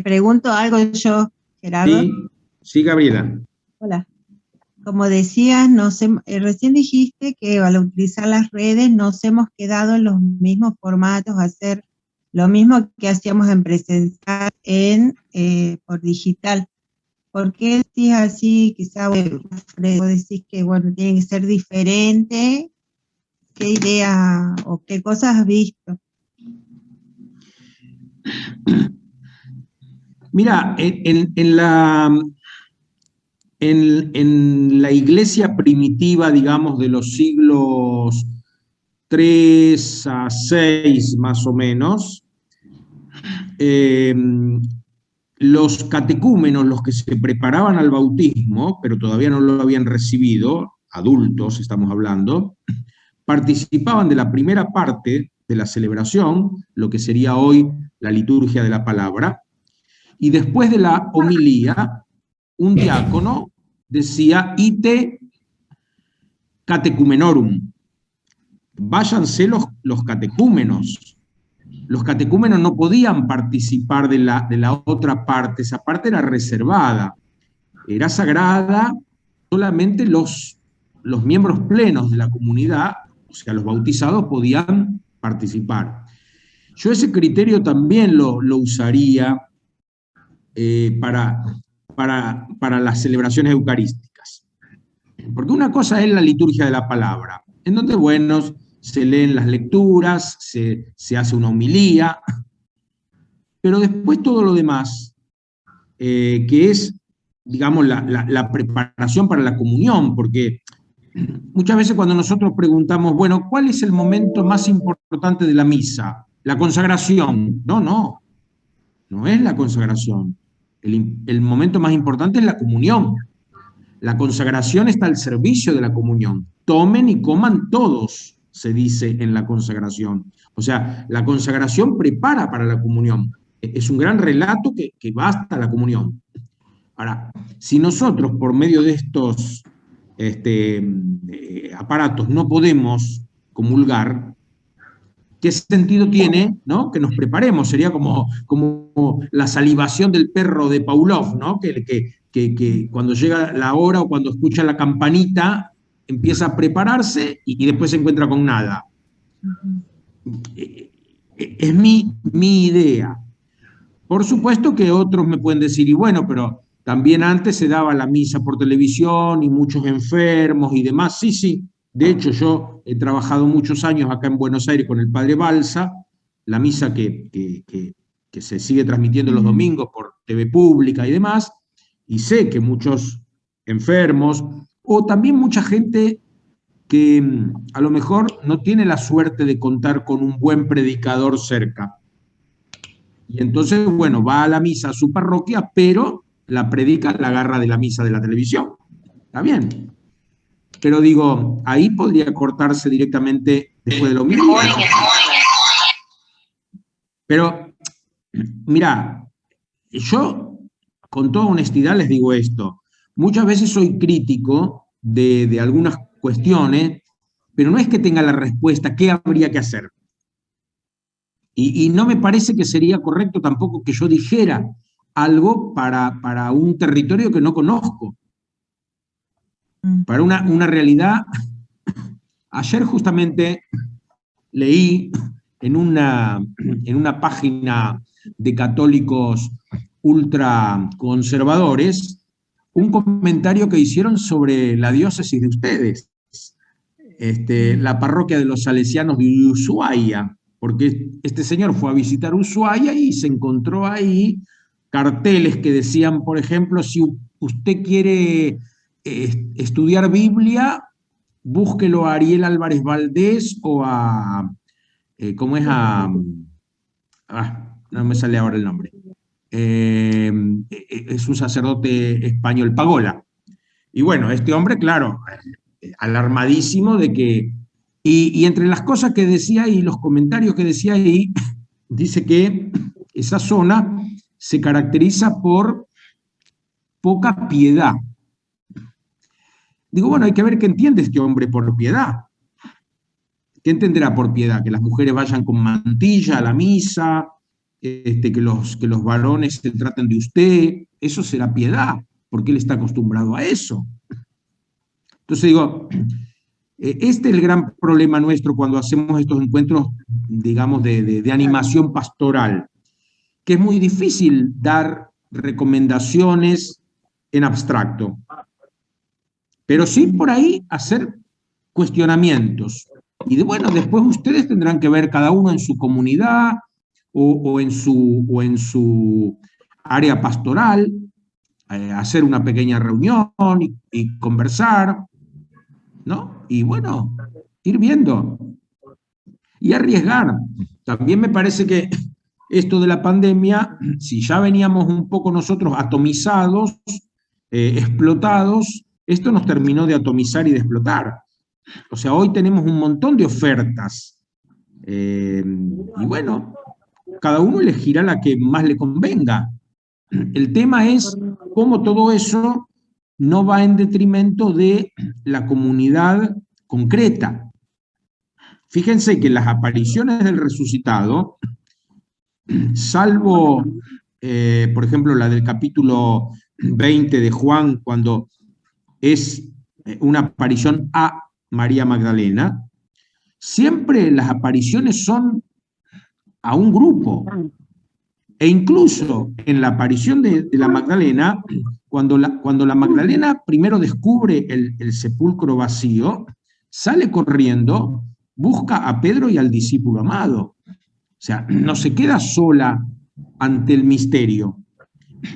Pregunto algo yo, Gerardo. Sí, sí, Gabriela. Hola. Como decías, recién dijiste que al utilizar las redes nos hemos quedado en los mismos formatos, hacer lo mismo que hacíamos en presencial por digital. ¿Por qué decís así? Quizá vos decís que bueno, tiene que ser diferente. ¿Qué idea o qué cosas has visto? Mira, en la iglesia primitiva, digamos, de los siglos 3 a 6 más o menos, eh, los catecúmenos, los que se preparaban al bautismo, pero todavía no lo habían recibido, adultos estamos hablando, participaban de la primera parte de la celebración, lo que sería hoy la liturgia de la palabra, y después de la homilía, un diácono decía ite catecumenorum, váyanse los catecúmenos. Los catecúmenos no podían participar de la otra parte, esa parte era reservada, era sagrada, solamente los miembros plenos de la comunidad, o sea, los bautizados, podían participar. Yo ese criterio también lo usaría para las celebraciones eucarísticas. Porque una cosa es la liturgia de la palabra, en donde, bueno, se leen las lecturas, se hace una homilía, pero después todo lo demás, que es, digamos, la preparación para la comunión, porque muchas veces cuando nosotros preguntamos, bueno, ¿cuál es el momento más importante de la misa? La consagración. No es la consagración. El momento más importante es la comunión. La consagración está al servicio de la comunión. Tomen y coman todos, se dice en la consagración. O sea, la consagración prepara para la comunión. Es un gran relato que va hasta la comunión. Ahora, si nosotros por medio de estos aparatos no podemos comulgar, ¿qué sentido tiene, ¿no?, que nos preparemos? Sería como la salivación del perro de Pavlov, ¿no?, que cuando llega la hora o cuando escucha la campanita empieza a prepararse y después se encuentra con nada. Es mi idea. Por supuesto que otros me pueden decir, y bueno, pero también antes se daba la misa por televisión y muchos enfermos y demás. Sí, sí. De hecho, yo he trabajado muchos años acá en Buenos Aires con el padre Balsa, la misa que se sigue transmitiendo los domingos por TV Pública y demás, y sé que muchos enfermos, o también mucha gente que a lo mejor no tiene la suerte de contar con un buen predicador cerca. Y entonces, bueno, va a la misa a su parroquia, pero la predica la agarra de la misa de la televisión. Está bien. Pero digo, ahí podría cortarse directamente después de lo mismo. Pero, mira, yo con toda honestidad les digo esto. Muchas veces soy crítico de algunas cuestiones, pero no es que tenga la respuesta, ¿qué habría que hacer? Y no me parece que sería correcto tampoco que yo dijera algo para un territorio que no conozco, para una realidad. Ayer justamente leí en una página de católicos ultraconservadores un comentario que hicieron sobre la diócesis de ustedes, la parroquia de los salesianos de Ushuaia, porque este señor fue a visitar Ushuaia y se encontró ahí carteles que decían, por ejemplo, si usted quiere estudiar Biblia, búsquelo a Ariel Álvarez Valdés o ¿cómo es? No me sale ahora el nombre. Es un sacerdote español, Pagola. Y bueno, este hombre, claro, alarmadísimo de que, y entre las cosas que decía y los comentarios que decía ahí, dice que esa zona se caracteriza por poca piedad. Digo, bueno, hay que ver qué entiende este hombre por piedad. ¿Qué entenderá por piedad? Que las mujeres vayan con mantilla a la misa, que los varones se traten de usted, eso será piedad, porque él está acostumbrado a eso. Entonces digo, este es el gran problema nuestro cuando hacemos estos encuentros, digamos, de animación pastoral, que es muy difícil dar recomendaciones en abstracto, pero sí por ahí hacer cuestionamientos. Y bueno, después ustedes tendrán que ver cada uno en su comunidad o en su área pastoral, hacer una pequeña reunión y conversar, ¿no? Y bueno, ir viendo y arriesgar. También me parece que esto de la pandemia, si ya veníamos un poco nosotros atomizados, explotados, esto nos terminó de atomizar y de explotar. O sea, hoy tenemos un montón de ofertas. Y bueno, cada uno elegirá la que más le convenga. El tema es cómo todo eso no va en detrimento de la comunidad concreta. Fíjense que las apariciones del resucitado, salvo, por ejemplo, la del capítulo 20 de Juan, cuando es una aparición a María Magdalena, siempre las apariciones son a un grupo. E incluso en la aparición de la Magdalena, cuando la Magdalena primero descubre el sepulcro vacío, sale corriendo, busca a Pedro y al discípulo amado. O sea, no se queda sola ante el misterio.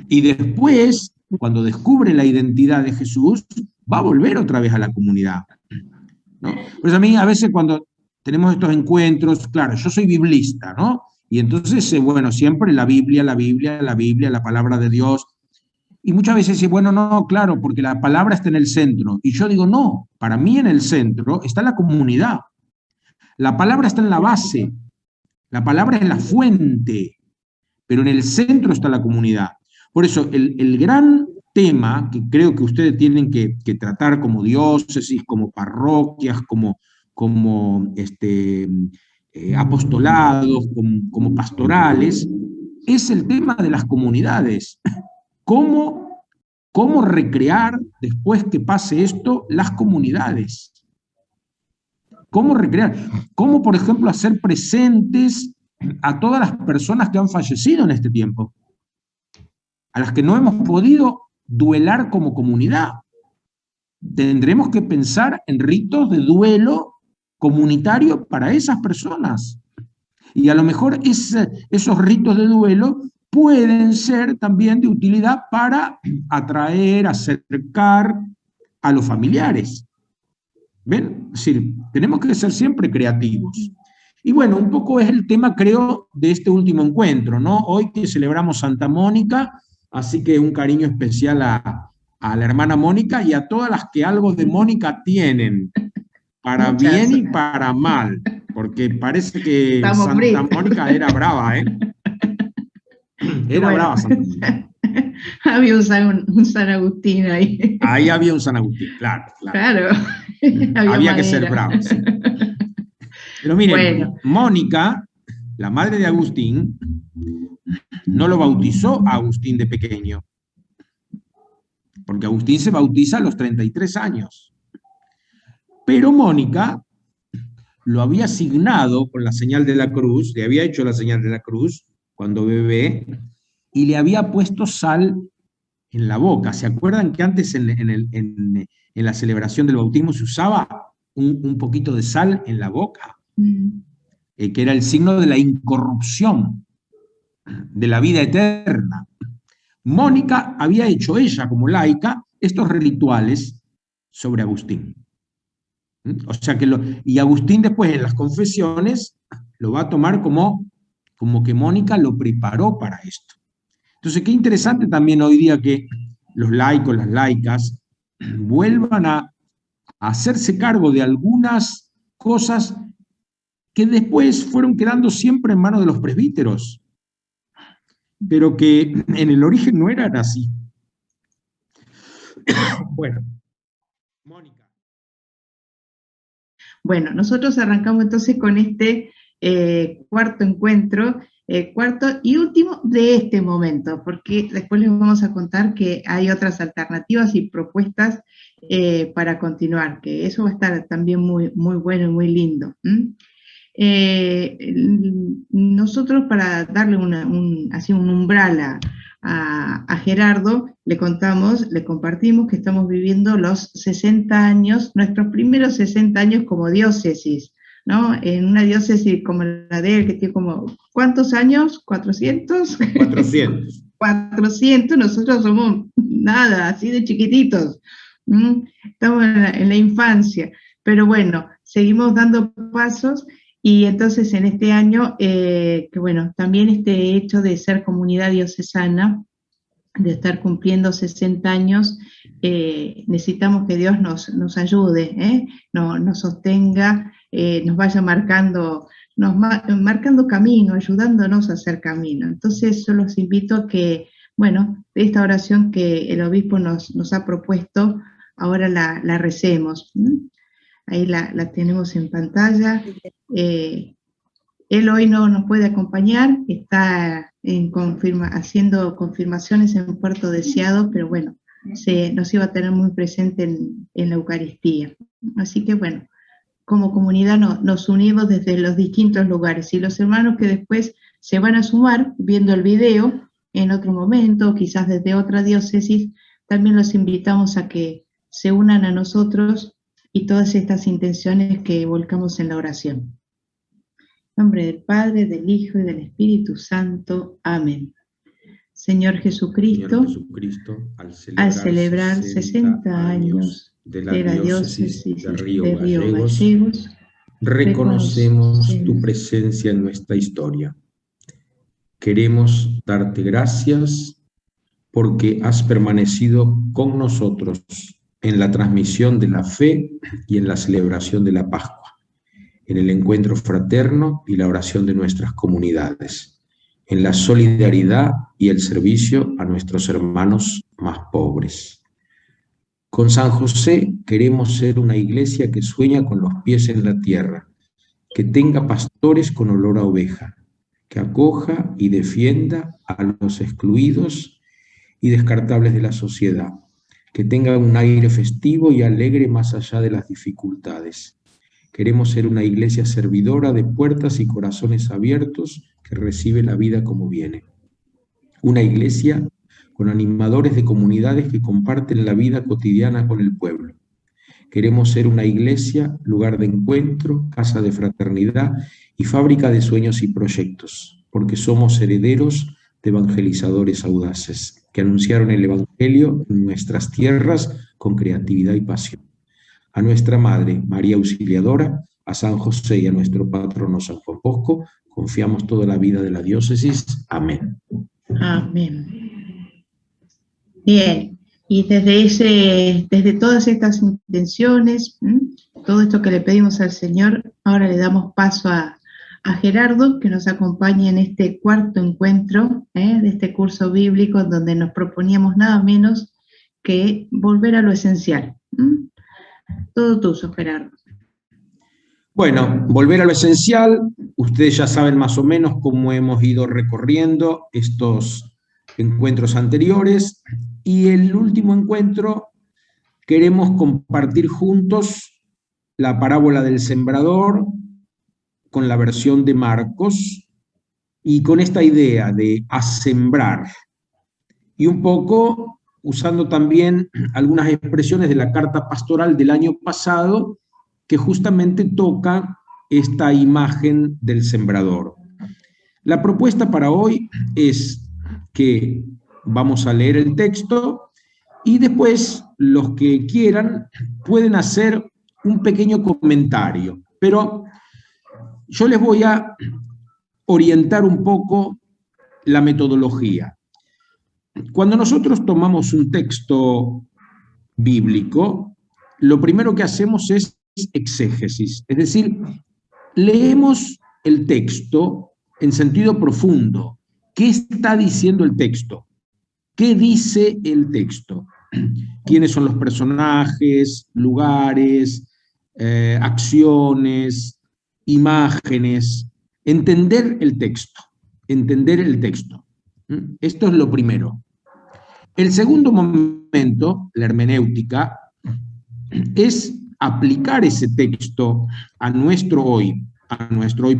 Y después, cuando descubre la identidad de Jesús, va a volver otra vez a la comunidad, ¿no? Pues a mí a veces cuando tenemos estos encuentros, claro, yo soy biblista, ¿no? Y entonces, bueno, siempre la Biblia, la Biblia, la Biblia, la palabra de Dios. Y muchas veces dice, bueno, no, claro, porque la palabra está en el centro. Y yo digo, no, para mí en el centro está la comunidad. La palabra está en la base, la palabra es la fuente, pero en el centro está la comunidad. Por eso, el gran tema que creo que ustedes tienen que tratar como diócesis, como parroquias, como apostolados, como pastorales, es el tema de las comunidades. ¿Cómo, cómo recrear, después que pase esto, las comunidades? ¿Cómo recrear? ¿Cómo, por ejemplo, hacer presentes a todas las personas que han fallecido en este tiempo? A las que no hemos podido duelar como comunidad. Tendremos que pensar en ritos de duelo comunitario para esas personas. Y a lo mejor esos ritos de duelo pueden ser también de utilidad para atraer, acercar a los familiares. ¿Ven? Es decir, tenemos que ser siempre creativos. Y bueno, un poco es el tema, creo, de este último encuentro, ¿no? Hoy que celebramos Santa Mónica, así que un cariño especial a la hermana Mónica y a todas las que algo de Mónica tienen, para Muchas. bien y para mal, porque parece que Estamos Santa fritos. Mónica era brava, ¿eh? Era Bueno, brava Santa Mónica. había un San Agustín ahí. Ahí había un San Agustín, claro, claro. Claro, Había que ser madera. bravo, sí. Pero miren, Bueno. Mónica, la madre de Agustín, no lo bautizó a Agustín de pequeño, porque Agustín se bautiza a los 33 años. Pero Mónica lo había asignado con la señal de la cruz, le había hecho la señal de la cruz cuando bebé, y le había puesto sal en la boca. ¿Se acuerdan que antes en la celebración del bautismo se usaba un poquito de sal en la boca? Que era el signo de la incorrupción, de la vida eterna. Mónica había hecho ella, como laica, estos rituales sobre Agustín. O sea que y Agustín después en las confesiones lo va a tomar como que Mónica lo preparó para esto. Entonces, qué interesante también hoy día que los laicos, las laicas, vuelvan a hacerse cargo de algunas cosas que después fueron quedando siempre en manos de los presbíteros, pero que en el origen no eran así. Bueno, Mónica. Bueno, nosotros arrancamos entonces con este cuarto encuentro, cuarto y último de este momento, porque después les vamos a contar que hay otras alternativas y propuestas para continuar, que eso va a estar también muy, muy bueno y muy lindo. Nosotros, para darle así un umbral a Gerardo, le compartimos que estamos viviendo los 60 años, nuestros primeros 60 años como diócesis, ¿no? En una diócesis como la de él, que tiene como, ¿cuántos años? ¿400? 400. 400, nosotros somos nada, así de chiquititos. Estamos en la infancia, pero bueno, seguimos dando pasos. Y entonces en este año, que bueno, también este hecho de ser comunidad diocesana, de estar cumpliendo 60 años, necesitamos que Dios nos ayude, nos sostenga, nos vaya marcando camino, ayudándonos a hacer camino. Entonces yo los invito a que, bueno, esta oración que el obispo nos ha propuesto, ahora la recemos. Ahí la tenemos en pantalla. Él hoy no nos puede acompañar, está haciendo confirmaciones en Puerto Deseado, pero bueno, nos iba a tener muy presente en la Eucaristía. Así que bueno, como comunidad nos unimos desde los distintos lugares, y los hermanos que después se van a sumar viendo el video en otro momento, quizás desde otra diócesis, también los invitamos a que se unan a nosotros y todas estas intenciones que volcamos en la oración. En nombre del Padre, del Hijo y del Espíritu Santo. Amén. Señor Jesucristo, al celebrar 60 años de la diócesis de Río Gallegos, reconocemos tu presencia en nuestra historia. Queremos darte gracias porque has permanecido con nosotros en la transmisión de la fe y en la celebración de la Pascua, en el encuentro fraterno y la oración de nuestras comunidades, en la solidaridad y el servicio a nuestros hermanos más pobres. Con San José queremos ser una iglesia que sueña con los pies en la tierra, que tenga pastores con olor a oveja, que acoja y defienda a los excluidos y descartables de la sociedad, que tenga un aire festivo y alegre más allá de las dificultades. Queremos ser una iglesia servidora de puertas y corazones abiertos que recibe la vida como viene. Una iglesia con animadores de comunidades que comparten la vida cotidiana con el pueblo. Queremos ser una iglesia, lugar de encuentro, casa de fraternidad y fábrica de sueños y proyectos, porque somos herederos de evangelizadores audaces que anunciaron el Evangelio en nuestras tierras con creatividad y pasión. A nuestra Madre, María Auxiliadora, a San José y a nuestro patrono San Juan Bosco, confiamos toda la vida de la diócesis. Amén. Amén. Bien, y desde todas estas intenciones, todo esto que le pedimos al Señor, ahora le damos paso a Gerardo, que nos acompaña en este cuarto encuentro de este curso bíblico, donde nos proponíamos nada menos que volver a lo esencial. Todo tuyo, Gerardo. Bueno, volver a lo esencial. Ustedes ya saben más o menos cómo hemos ido recorriendo estos encuentros anteriores, y el último encuentro queremos compartir juntos la parábola del sembrador con la versión de Marcos, y con esta idea de a sembrar, y un poco usando también algunas expresiones de la carta pastoral del año pasado que justamente toca esta imagen del sembrador. La propuesta para hoy es que vamos a leer el texto y después los que quieran pueden hacer un pequeño comentario, pero yo les voy a orientar un poco la metodología. Cuando nosotros tomamos un texto bíblico, lo primero que hacemos es exégesis, es decir, leemos el texto en sentido profundo. ¿Qué está diciendo el texto? ¿Qué dice el texto? ¿Quiénes son los personajes, lugares, acciones, imágenes? entender el texto. Entender el texto. Esto es lo primero. El segundo momento, la hermenéutica, es aplicar ese texto a nuestro hoy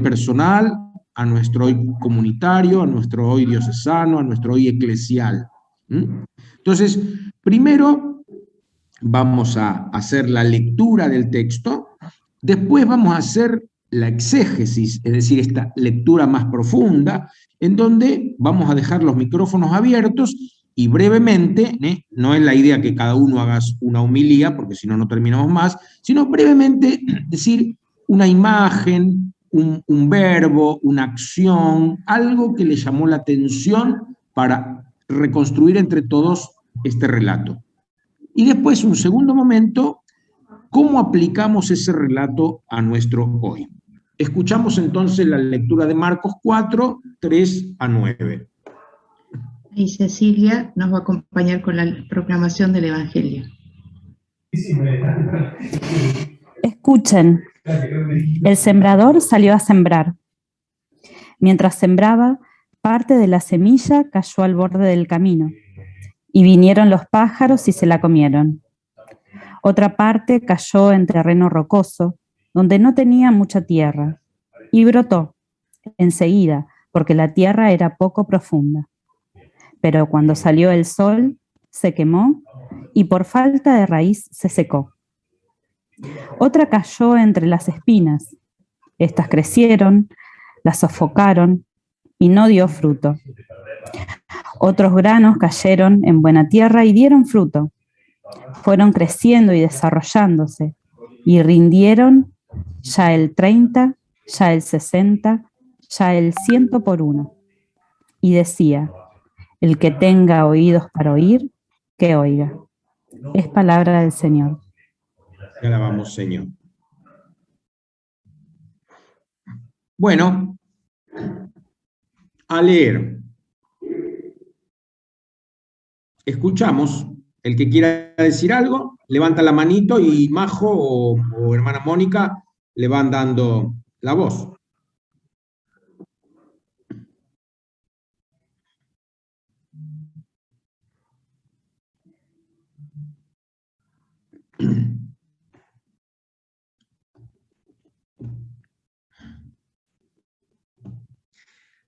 personal, a nuestro hoy comunitario, a nuestro hoy diocesano, a nuestro hoy eclesial. Entonces, primero vamos a hacer la lectura del texto, después vamos a hacer la exégesis, es decir, esta lectura más profunda, en donde vamos a dejar los micrófonos abiertos y brevemente, no es la idea que cada uno haga una homilía, porque si no, no terminamos más, sino brevemente decir una imagen, un verbo, una acción, algo que le llamó la atención para reconstruir entre todos este relato. Y después, un segundo momento, ¿cómo aplicamos ese relato a nuestro hoy? Escuchamos entonces la lectura de Marcos 4, 3 a 9. Y Cecilia nos va a acompañar con la proclamación del Evangelio. Escuchen, el sembrador salió a sembrar. Mientras sembraba, parte de la semilla cayó al borde del camino, y vinieron los pájaros y se la comieron. Otra parte cayó en terreno rocoso, donde no tenía mucha tierra, y brotó enseguida, porque la tierra era poco profunda. Pero cuando salió el sol, se quemó, y por falta de raíz se secó. Otra cayó entre las espinas. Estas crecieron, la sofocaron, y no dio fruto. Otros granos cayeron en buena tierra y dieron fruto. Fueron creciendo y desarrollándose, y rindieron ya el 30, ya el 60, ya el 100 por uno. Y decía: el que tenga oídos para oír, que oiga. Es palabra del Señor. Te alabamos, Señor. Bueno, a leer. Escuchamos. El que quiera decir algo, levanta la manito y Majo o hermana Mónica le van dando la voz.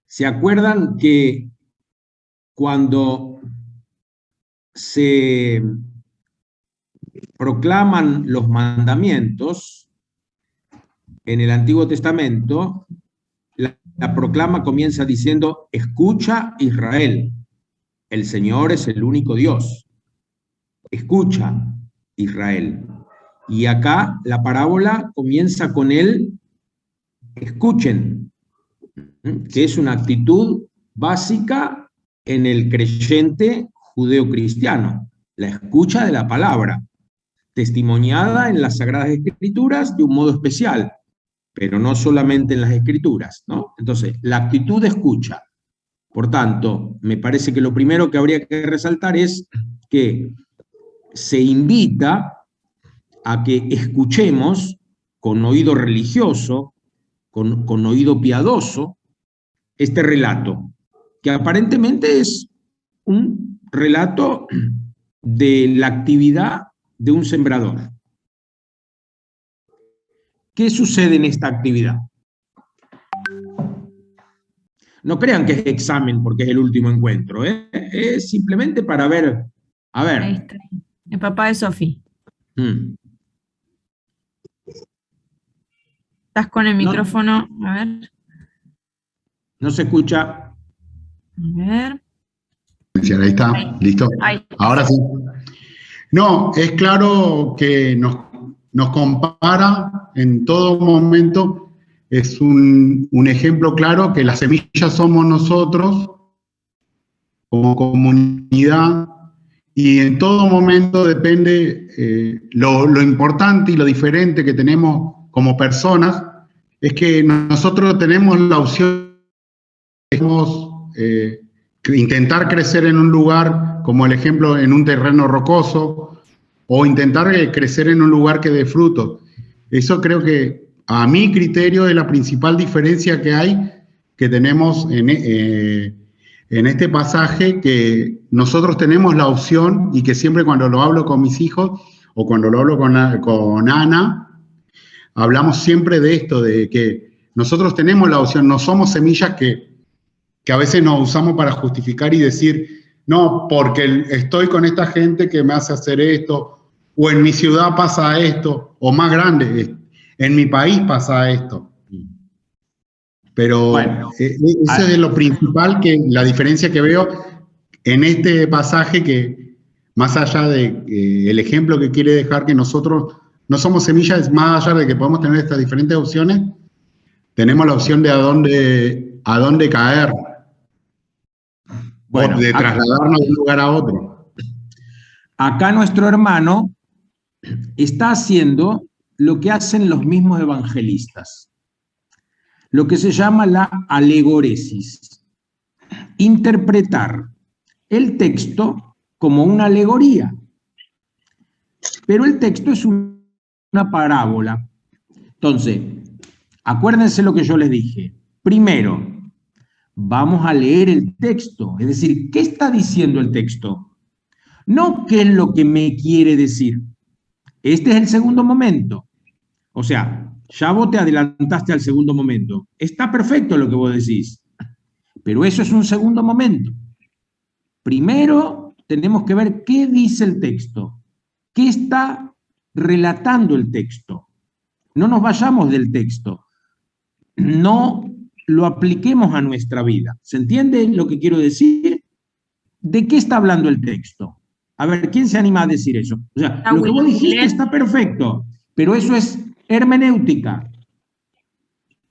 ¿Se acuerdan que cuando se proclaman los mandamientos en el Antiguo Testamento, la proclama comienza diciendo: escucha, Israel, el Señor es el único Dios. Escucha, Israel. Y acá la parábola comienza con el escuchen, que es una actitud básica en el creyente judeo-cristiano, la escucha de la palabra, testimoniada en las Sagradas Escrituras de un modo especial, pero no solamente en las Escrituras, ¿no? Entonces, la actitud de escucha. Por tanto, me parece que lo primero que habría que resaltar es que se invita a que escuchemos con oído religioso, con oído piadoso, este relato, que aparentemente es un relato de la actividad de un sembrador. ¿Qué sucede en esta actividad? No crean que es examen porque es el último encuentro, ¿eh? Es simplemente para ver. A ver. Ahí está, el papá de Sofi. Estás con el micrófono, a ver. No se escucha. A ver. Ahí está, listo. Ahí. Ahora sí. No, es claro que nos compara en todo momento. Es un ejemplo claro que las semillas somos nosotros como comunidad, y en todo momento depende lo importante y lo diferente que tenemos como personas, es que nosotros tenemos la opción de intentar crecer en un lugar, como el ejemplo en un terreno rocoso, o intentar crecer en un lugar que dé fruto. Eso creo que, a mi criterio, es la principal diferencia que hay que tenemos en este pasaje, que nosotros tenemos la opción, y que siempre cuando lo hablo con mis hijos, o cuando lo hablo con Ana, hablamos siempre de esto, de que nosotros tenemos la opción, no somos semillas que a veces nos usamos para justificar y decir, no, porque estoy con esta gente que me hace hacer esto, o en mi ciudad pasa esto, o más grande, en mi país pasa esto. Pero Bueno, eso es lo principal, la diferencia que veo en este pasaje, que más allá del ejemplo que quiere dejar, que nosotros no somos semillas, más allá de que podemos tener estas diferentes opciones, tenemos la opción de a dónde caer, bueno, o de trasladarnos de un lugar a otro. Acá nuestro hermano está haciendo lo que hacen los mismos evangelistas, lo que se llama la alegoresis, interpretar el texto como una alegoría, pero el texto es una parábola. Entonces, acuérdense lo que yo les dije. Primero, vamos a leer el texto, es decir, ¿qué está diciendo el texto? No qué es lo que me quiere decir. Este es el segundo momento. O sea, ya vos te adelantaste al segundo momento. Está perfecto lo que vos decís, pero eso es un segundo momento. Primero tenemos que ver qué dice el texto, qué está relatando el texto. No nos vayamos del texto, no lo apliquemos a nuestra vida. ¿Se entiende lo que quiero decir? ¿De qué está hablando el texto? A ver, ¿quién se anima a decir eso? O sea, lo que vos dijiste está perfecto, pero eso es hermenéutica.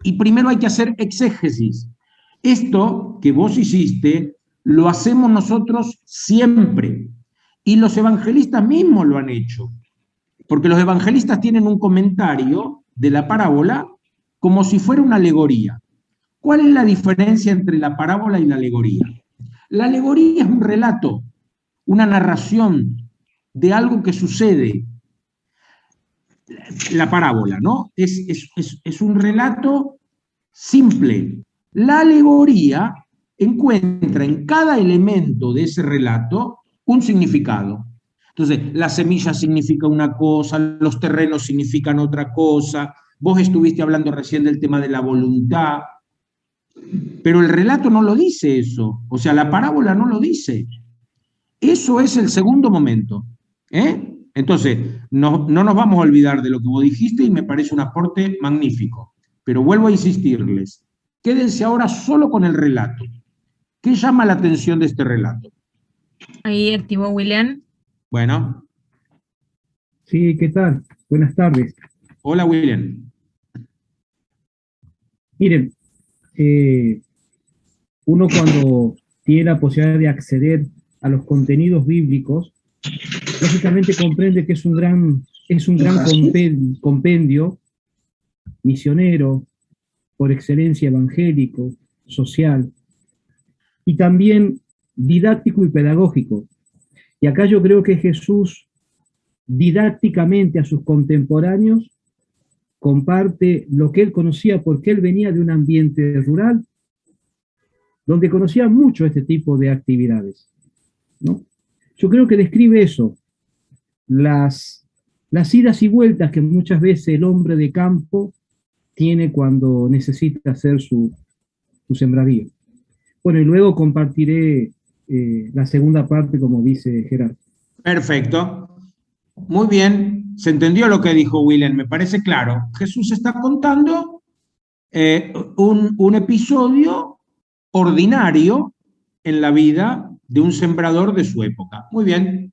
Y primero hay que hacer exégesis. Esto que vos hiciste, lo hacemos nosotros siempre. Y los evangelistas mismos lo han hecho. Porque los evangelistas tienen un comentario de la parábola como si fuera una alegoría. ¿Cuál es la diferencia entre la parábola y la alegoría? La alegoría es un relato, una narración de algo que sucede. La parábola, ¿no? Es un relato simple. La alegoría encuentra en cada elemento de ese relato un significado. Entonces, la semilla significa una cosa, los terrenos significan otra cosa, vos estuviste hablando recién del tema de la voluntad, pero el relato no lo dice eso, o sea, la parábola no lo dice. Eso es el segundo momento. Entonces, no nos vamos a olvidar de lo que vos dijiste y me parece un aporte magnífico. Pero vuelvo a insistirles, quédense ahora solo con el relato. ¿Qué llama la atención de este relato? Ahí activó William. Bueno. Sí, ¿qué tal? Buenas tardes. Hola, William. Miren, uno cuando tiene la posibilidad de acceder a los contenidos bíblicos, lógicamente comprende que es un gran compendio misionero, por excelencia evangélico, social, y también didáctico y pedagógico. Y acá yo creo que Jesús, didácticamente a sus contemporáneos, comparte lo que él conocía, porque él venía de un ambiente rural, donde conocía mucho este tipo de actividades, ¿no? Yo creo que describe eso, las idas y vueltas que muchas veces el hombre de campo tiene cuando necesita hacer su sembradío. Bueno, y luego compartiré la segunda parte, como dice Gerardo. Perfecto. Muy bien. Se entendió lo que dijo William, me parece claro. Jesús está contando un episodio ordinario en la vida de un sembrador de su época. Muy bien.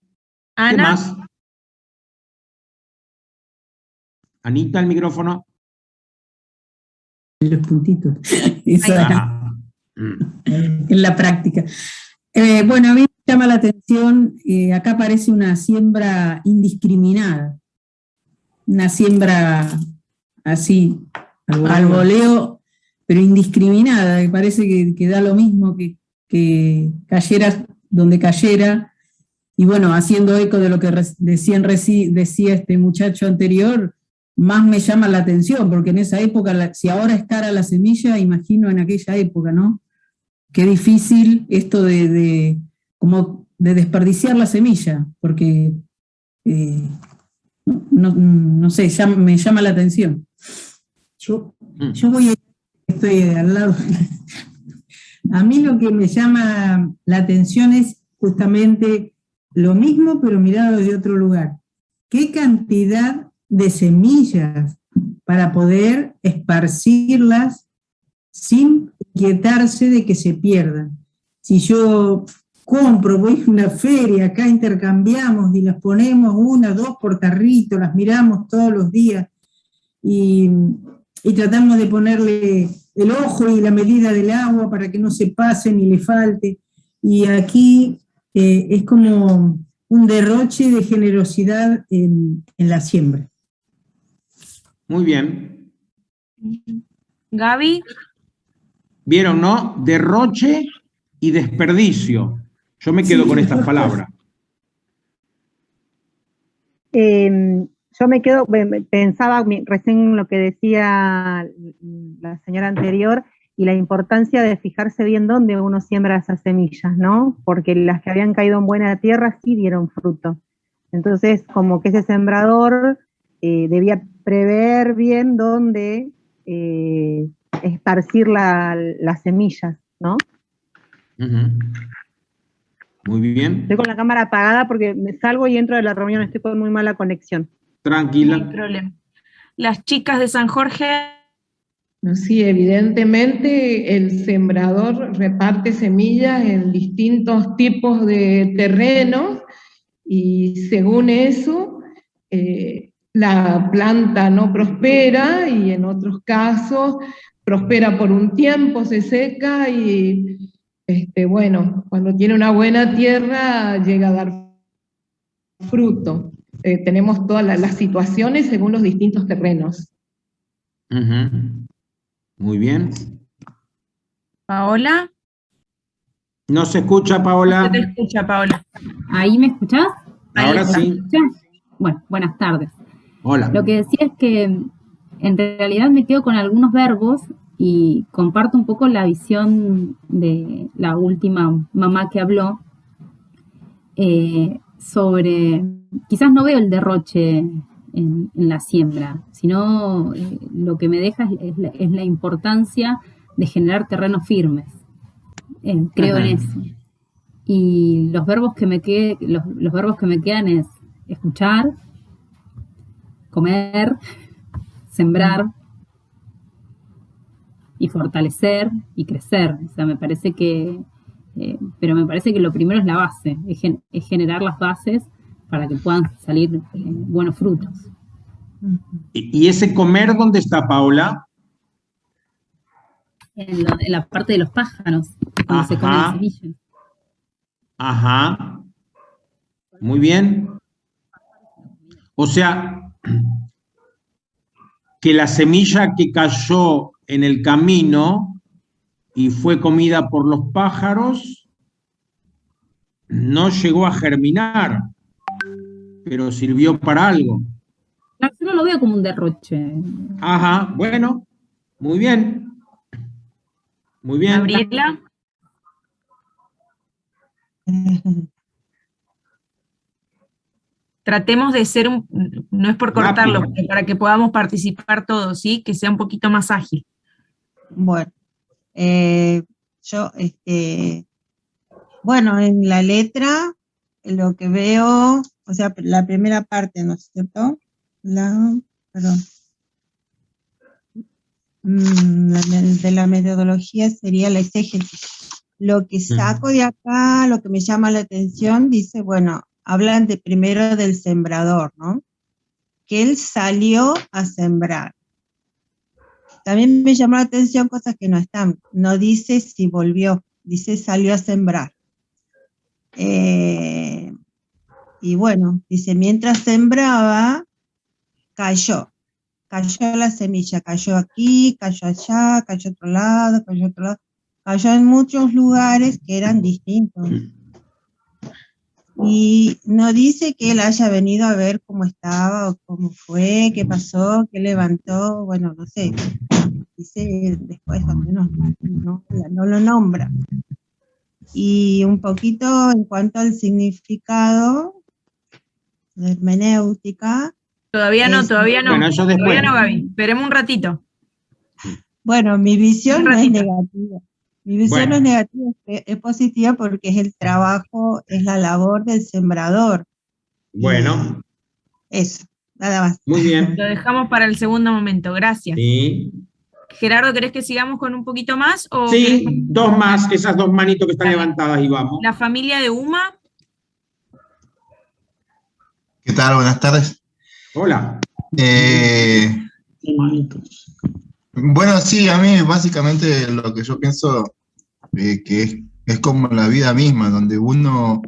Ana. ¿Qué más? Anita, el micrófono. Los puntitos. En la práctica. Bueno, a mí me llama la atención, acá aparece una siembra indiscriminada, una siembra así, al voleo, pero indiscriminada, que parece que da lo mismo que cayera donde cayera. Y bueno, haciendo eco de lo que decía este muchacho anterior, más me llama la atención, porque en esa época, si ahora es cara la semilla, imagino en aquella época, ¿no? Qué difícil esto como de desperdiciar la semilla, porque no sé, me llama la atención. Yo estoy al lado. A mí lo que me llama la atención es justamente lo mismo, pero mirado desde otro lugar. ¿Qué cantidad de semillas para poder esparcirlas sin inquietarse de que se pierdan? Si yo compro, voy a una feria, acá intercambiamos y las ponemos 1, 2 por carrito, las miramos todos los días y tratamos de ponerle el ojo y la medida del agua para que no se pase ni le falte. Y aquí es como un derroche de generosidad en la siembra. Muy bien. Gaby. ¿Vieron, no? Derroche y desperdicio. Yo me quedo con estas palabras. Yo me quedo, pensaba recién lo que decía la señora anterior, y la importancia de fijarse bien dónde uno siembra esas semillas, ¿no? Porque las que habían caído en buena tierra sí dieron fruto. Entonces, como que ese sembrador debía prever bien dónde esparcir las semillas, ¿no? Muy bien. Estoy con la cámara apagada porque me salgo y entro de la reunión, estoy con muy mala conexión. Tranquila. No hay problema. Las chicas de San Jorge. Sí, evidentemente el sembrador reparte semillas en distintos tipos de terrenos y según eso la planta no prospera y en otros casos prospera por un tiempo, se seca y bueno, cuando tiene una buena tierra llega a dar fruto. Tenemos todas las situaciones según los distintos terrenos. Muy bien. Paola. No se escucha, Paola. No se te escucha, Paola. ¿Ahí me escuchás? Ahora sí. Bueno, buenas tardes. Hola. Lo que decía es que en realidad me quedo con algunos verbos y comparto un poco la visión de la última mamá que habló sobre, quizás no veo el derroche en la siembra, sino lo que me deja es la importancia de generar terrenos firmes. Creo en eso. Y los verbos que me quedan es escuchar, comer, sembrar y fortalecer y crecer. O sea, me parece que lo primero es la base, es generar las bases para que puedan salir buenos frutos. ¿Y ese comer dónde está, Paola? En la parte de los pájaros, cuando se comen las semillas. Ajá. Muy bien. O sea, que la semilla que cayó en el camino y fue comida por los pájaros no llegó a germinar, pero sirvió para algo. Yo no lo veo como un derroche. Ajá, bueno, muy bien. Muy bien. Gabriela. Tratemos de ser no es por cortarlo, pero para que podamos participar todos, ¿sí? Que sea un poquito más ágil. Bueno, yo, bueno, en la letra, lo que veo, o sea, la primera parte, ¿no es cierto? De la metodología sería la exégesis. Lo que saco de acá, lo que me llama la atención, dice, bueno, hablan primero del sembrador, ¿no? Que él salió a sembrar. También me llamó la atención cosas que no están. No dice si volvió, dice salió a sembrar. Y bueno, dice, mientras sembraba, cayó la semilla, cayó aquí, cayó allá, cayó a otro lado, cayó en muchos lugares que eran distintos. Y no dice que él haya venido a ver cómo estaba, o cómo fue, qué pasó, qué levantó, bueno, no sé. Dice después, al menos no lo nombra. Y un poquito en cuanto al significado de hermenéutica. Todavía no. Bueno, eso después. Todavía no, Gaby. Esperemos un ratito. Bueno, mi visión no es negativa. Mi visión no es negativa, es positiva porque es el trabajo, es la labor del sembrador. Bueno. Eso, nada más. Muy bien. Lo dejamos para el segundo momento, gracias. Sí. Gerardo, ¿querés que sigamos con un poquito más? O sí, dos más, esas dos manitos que están levantadas y vamos. La familia de Uma. ¿Qué tal? Buenas tardes. Hola. Bueno, sí, a mí básicamente lo que yo pienso que es como la vida misma, donde uno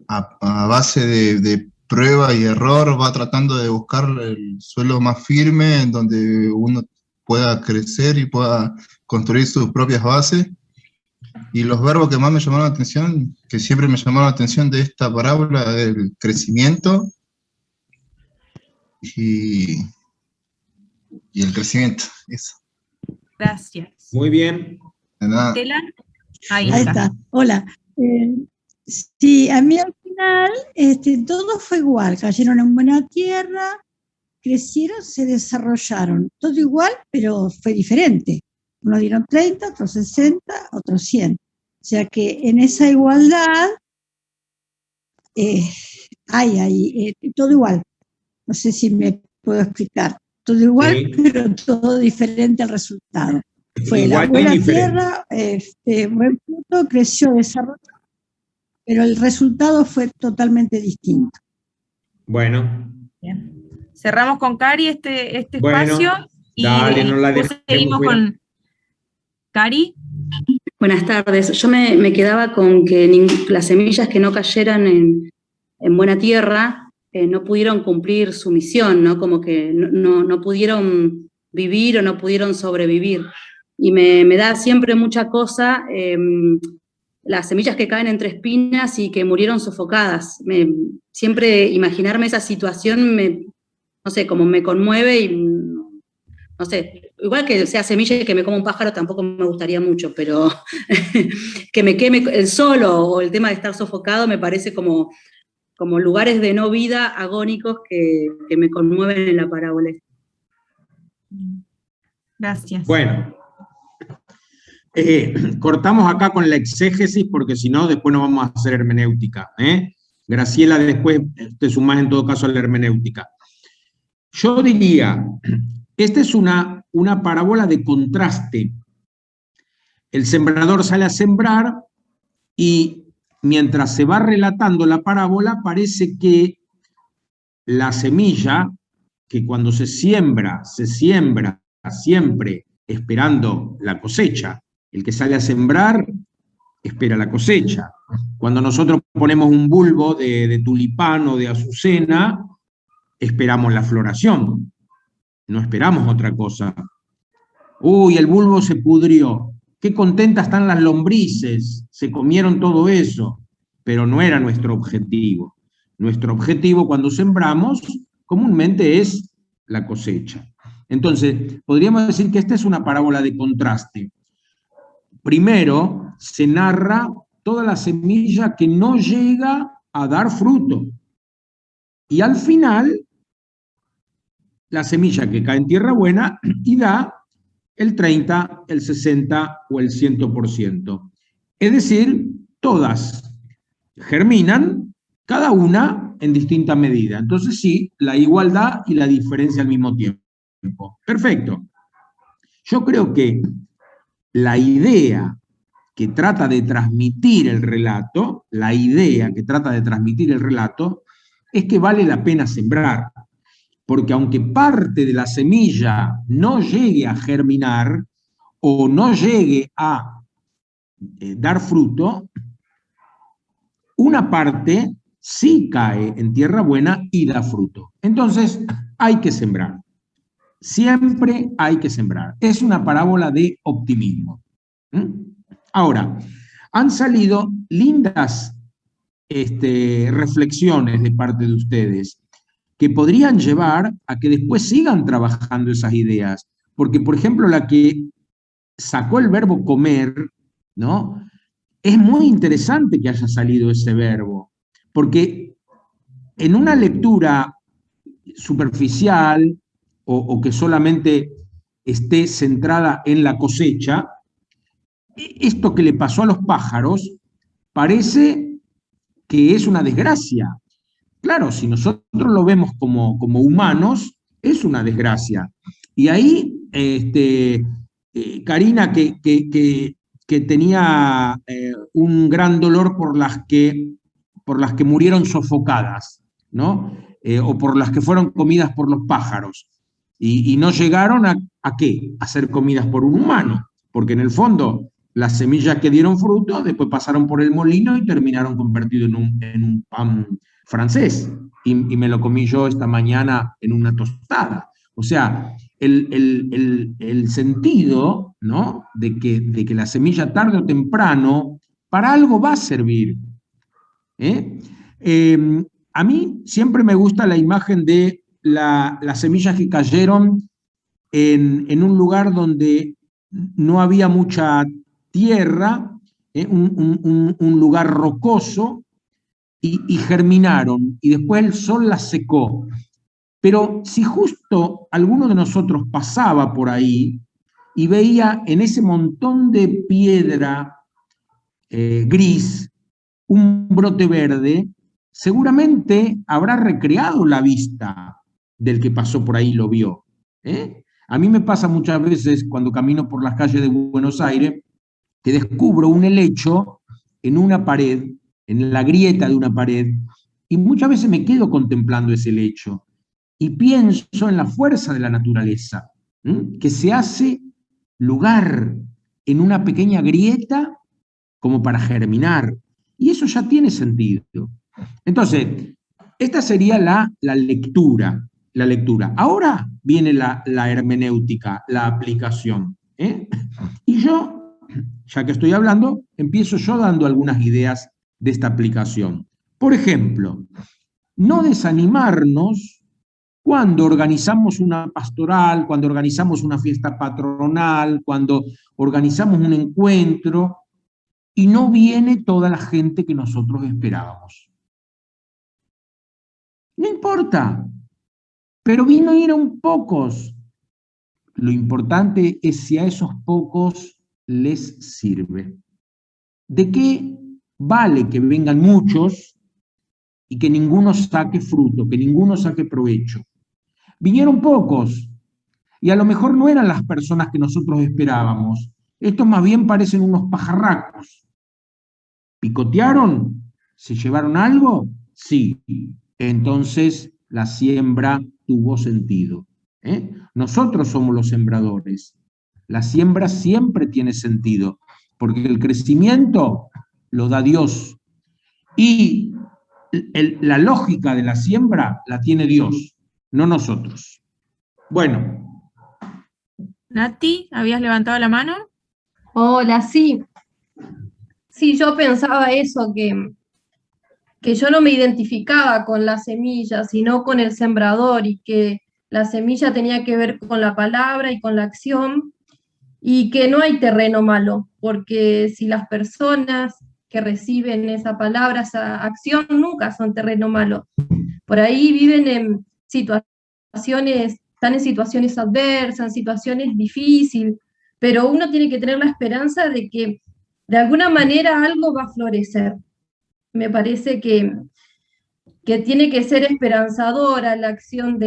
a base de prueba y error va tratando de buscar el suelo más firme, en donde uno pueda crecer y pueda construir sus propias bases. Y los verbos que más me llamaron la atención, que siempre me llamaron la atención de esta parábola, el crecimiento y el crecimiento, eso. Gracias. Muy bien. De nada. Estela. Ahí está. Hola. Sí, a mí al final todo fue igual. Cayeron en buena tierra, crecieron, se desarrollaron. Todo igual, pero fue diferente. Unos dieron 30, otros 60, otros 100. O sea que en esa igualdad hay todo igual. No sé si me puedo explicar. Todo igual, sí, pero todo diferente al resultado. Fue igual, la buena tierra, buen fruto, creció, desarrolló, pero el resultado fue totalmente distinto. Bueno. Bien. Cerramos con Cari este espacio. Bueno, y dale, no la dejemos seguimos fuera. Con Cari. Buenas tardes. Yo me quedaba con que las semillas que no cayeran en buena tierra no pudieron cumplir su misión, ¿no? Como que no pudieron vivir o no pudieron sobrevivir. Y me da siempre mucha cosa las semillas que caen entre espinas y que murieron sofocadas. Siempre imaginarme esa situación, no sé, como me conmueve y, no sé, igual que sea semilla y que me coma un pájaro tampoco me gustaría mucho, pero que me queme el solo o el tema de estar sofocado me parece como lugares de no vida agónicos que me conmueven en la parábola. Gracias. Bueno, cortamos acá con la exégesis porque si no, después no vamos a hacer hermenéutica. Graciela, después te sumás en todo caso a la hermenéutica. Yo diría, esta es una parábola de contraste. El sembrador sale a sembrar y mientras se va relatando la parábola, parece que la semilla, que cuando se siembra siempre esperando la cosecha. El que sale a sembrar espera la cosecha. Cuando nosotros ponemos un bulbo de tulipán o de azucena, esperamos la floración. No esperamos otra cosa. Uy, el bulbo se pudrió. Qué contentas están las lombrices, se comieron todo eso, pero no era nuestro objetivo. Nuestro objetivo cuando sembramos comúnmente es la cosecha. Entonces, podríamos decir que esta es una parábola de contraste. Primero, se narra toda la semilla que no llega a dar fruto. Y al final, la semilla que cae en tierra buena y da el 30, el 60 o el 100%. Es decir, todas germinan, cada una en distinta medida. Entonces sí, la igualdad y la diferencia al mismo tiempo. Perfecto. Yo creo que la idea que trata de transmitir el relato, es que vale la pena sembrar. Porque aunque parte de la semilla no llegue a germinar o no llegue a dar fruto, una parte sí cae en tierra buena y da fruto. Entonces, hay que sembrar. Siempre hay que sembrar. Es una parábola de optimismo. Ahora, han salido lindas reflexiones de parte de ustedes que podrían llevar a que después sigan trabajando esas ideas. Porque, por ejemplo, la que sacó el verbo comer, ¿no? Es muy interesante que haya salido ese verbo, porque en una lectura superficial o que solamente esté centrada en la cosecha, esto que le pasó a los pájaros parece que es una desgracia. Claro, si nosotros lo vemos como humanos, es una desgracia. Y ahí, Karina, que tenía un gran dolor por las que murieron sofocadas, ¿no? O por las que fueron comidas por los pájaros. Y no llegaron ¿a qué? A ser comidas por un humano, porque en el fondo las semillas que dieron fruto después pasaron por el molino y terminaron convertidos en un pan francés. Y me lo comí yo esta mañana en una tostada. O sea, el sentido, ¿no? de que la semilla tarde o temprano para algo va a servir. A mí siempre me gusta la imagen de las semillas que cayeron en un lugar donde no había mucha tierra, un lugar rocoso, y germinaron, y después el sol las secó. Pero si justo alguno de nosotros pasaba por ahí y veía en ese montón de piedra gris un brote verde, seguramente habrá recreado la vista del que pasó por ahí y lo vio. A mí me pasa muchas veces cuando camino por las calles de Buenos Aires que descubro un helecho en una pared, en la grieta de una pared, y muchas veces me quedo contemplando ese helecho y pienso en la fuerza de la naturaleza, que se hace lugar en una pequeña grieta como para germinar, y eso ya tiene sentido. Entonces, esta sería la lectura. Ahora viene la hermenéutica, la aplicación. Y yo, ya que estoy hablando, empiezo yo dando algunas ideas de esta aplicación. Por ejemplo, no desanimarnos cuando organizamos una pastoral, cuando organizamos una fiesta patronal, cuando organizamos un encuentro y no viene toda la gente que nosotros esperábamos. No importa, pero vinieron pocos. Lo importante es si a esos pocos les sirve. ¿De qué vale que vengan muchos y que ninguno saque fruto, que ninguno saque provecho? Vinieron pocos y a lo mejor no eran las personas que nosotros esperábamos. Estos más bien parecen unos pajarracos. ¿Picotearon? ¿Se llevaron algo? Sí. Entonces la siembra tuvo sentido. Nosotros somos los sembradores. La siembra siempre tiene sentido, porque el crecimiento lo da Dios. Y la lógica de la siembra la tiene Dios, no nosotros. Bueno. Nati, ¿habías levantado la mano? Hola, sí. Sí, yo pensaba eso, que yo no me identificaba con la semilla, sino con el sembrador, y que la semilla tenía que ver con la palabra y con la acción, y que no hay terreno malo, porque si las personas que reciben esa palabra, esa acción, nunca son terreno malo. Por ahí viven en situaciones, están en situaciones adversas, en situaciones difíciles, pero uno tiene que tener la esperanza de que de alguna manera algo va a florecer. Me parece que tiene que ser esperanzadora la acción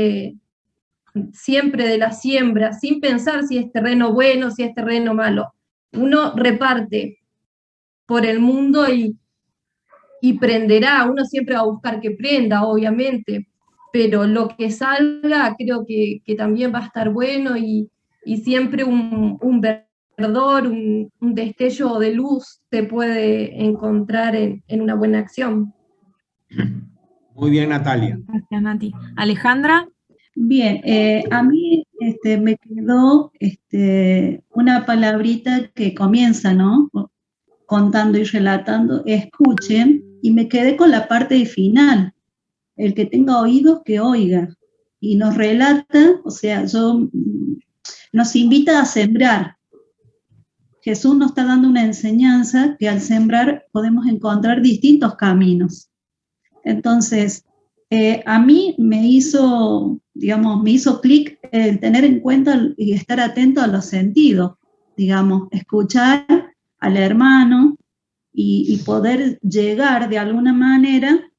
siempre de la siembra, sin pensar si es terreno bueno, si es terreno malo. Uno reparte por el mundo y prenderá, uno siempre va a buscar que prenda, obviamente, pero lo que salga creo que también va a estar bueno, y siempre un verdor, un destello de luz te puede encontrar en una buena acción. Muy bien, Natalia. Gracias, Nati. Alejandra. Bien, a mí me quedó una palabrita que comienza, ¿no? Contando y relatando, escuchen, y me quedé con la parte final. El que tenga oídos, que oiga. Y nos relata, o sea, nos invita a sembrar. Jesús nos está dando una enseñanza que al sembrar podemos encontrar distintos caminos. Entonces, a mí me hizo clic el tener en cuenta y estar atento a los sentidos, digamos, escuchar al hermano y poder llegar de alguna manera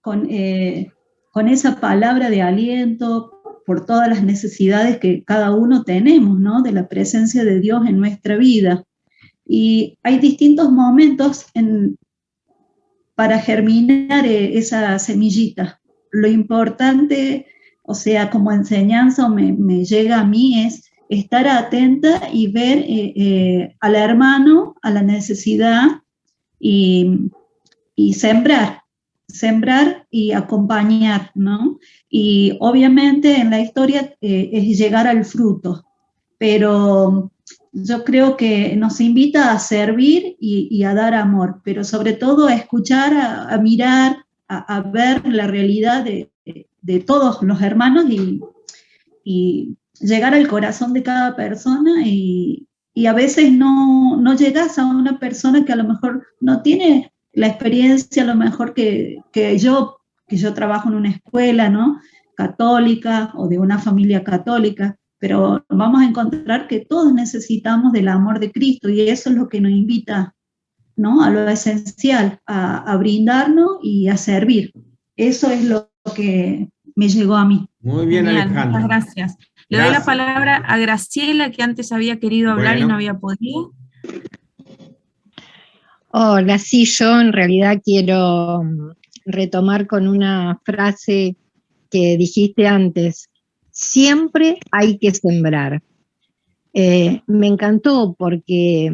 con esa palabra de aliento por todas las necesidades que cada uno tenemos, ¿no? De la presencia de Dios en nuestra vida. Y hay distintos momentos para germinar esa semillita. Lo importante, o sea, como enseñanza me llega a mí, es estar atenta y ver al hermano, a la necesidad y sembrar y acompañar, ¿no? Y obviamente en la historia es llegar al fruto, pero yo creo que nos invita a servir y a dar amor, pero sobre todo a escuchar, a mirar, a ver la realidad de todos los hermanos y llegar al corazón de cada persona y a veces no llegas a una persona que a lo mejor no tiene la experiencia a lo mejor que yo trabajo en una escuela, ¿no? Católica o de una familia católica, pero vamos a encontrar que todos necesitamos del amor de Cristo y eso es lo que nos invita, ¿no? A lo esencial, a brindarnos y a servir. Eso es lo que me llegó a mí. Muy bien, Alejandra. Muchas gracias. Le doy la palabra a Graciela, que antes había querido hablar y no había podido. Hola, sí, yo en realidad quiero retomar con una frase que dijiste antes. Siempre hay que sembrar. Me encantó porque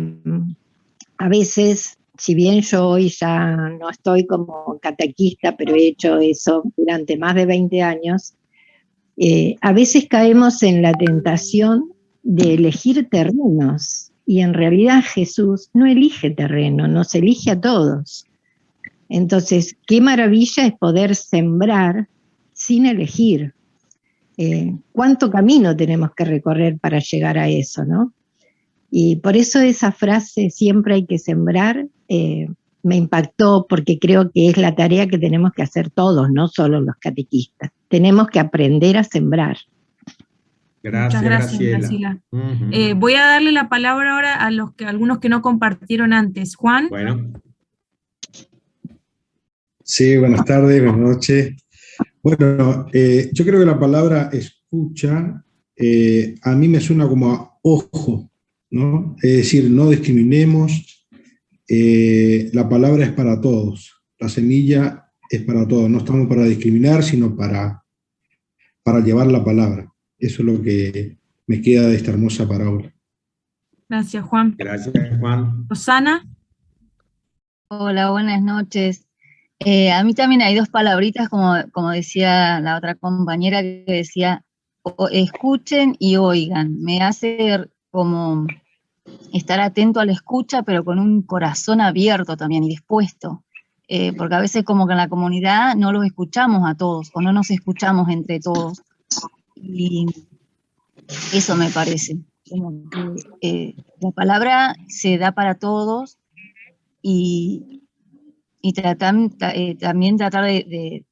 a veces, si bien yo hoy ya no estoy como catequista, pero he hecho eso durante más de 20 años, a veces caemos en la tentación de elegir terrenos. Y en realidad Jesús no elige terreno, nos elige a todos. Entonces, qué maravilla es poder sembrar sin elegir. ¿Cuánto camino tenemos que recorrer para llegar a eso, no? Y por eso esa frase, siempre hay que sembrar, me impactó porque creo que es la tarea que tenemos que hacer todos, no solo los catequistas. Tenemos que aprender a sembrar. Gracias, muchas gracias, Graciela. Voy a darle la palabra ahora a algunos que no compartieron antes. Juan. Bueno. Sí, buenas tardes, buenas noches. Bueno, yo creo que la palabra escucha a mí me suena como a ojo, ¿no? Es decir, no discriminemos, la palabra es para todos, la semilla es para todos, no estamos para discriminar, sino para llevar la palabra. Eso es lo que me queda de esta hermosa parábola. Gracias, Juan. Gracias, Juan. Rosana. Hola, buenas noches. A mí también hay dos palabritas, como decía la otra compañera, que decía, escuchen y oigan. Me hace como estar atento a la escucha, pero con un corazón abierto también y dispuesto. Porque a veces como que en la comunidad no los escuchamos a todos, o no nos escuchamos entre todos. Y eso me parece, como que la palabra se da para todos y también tratar de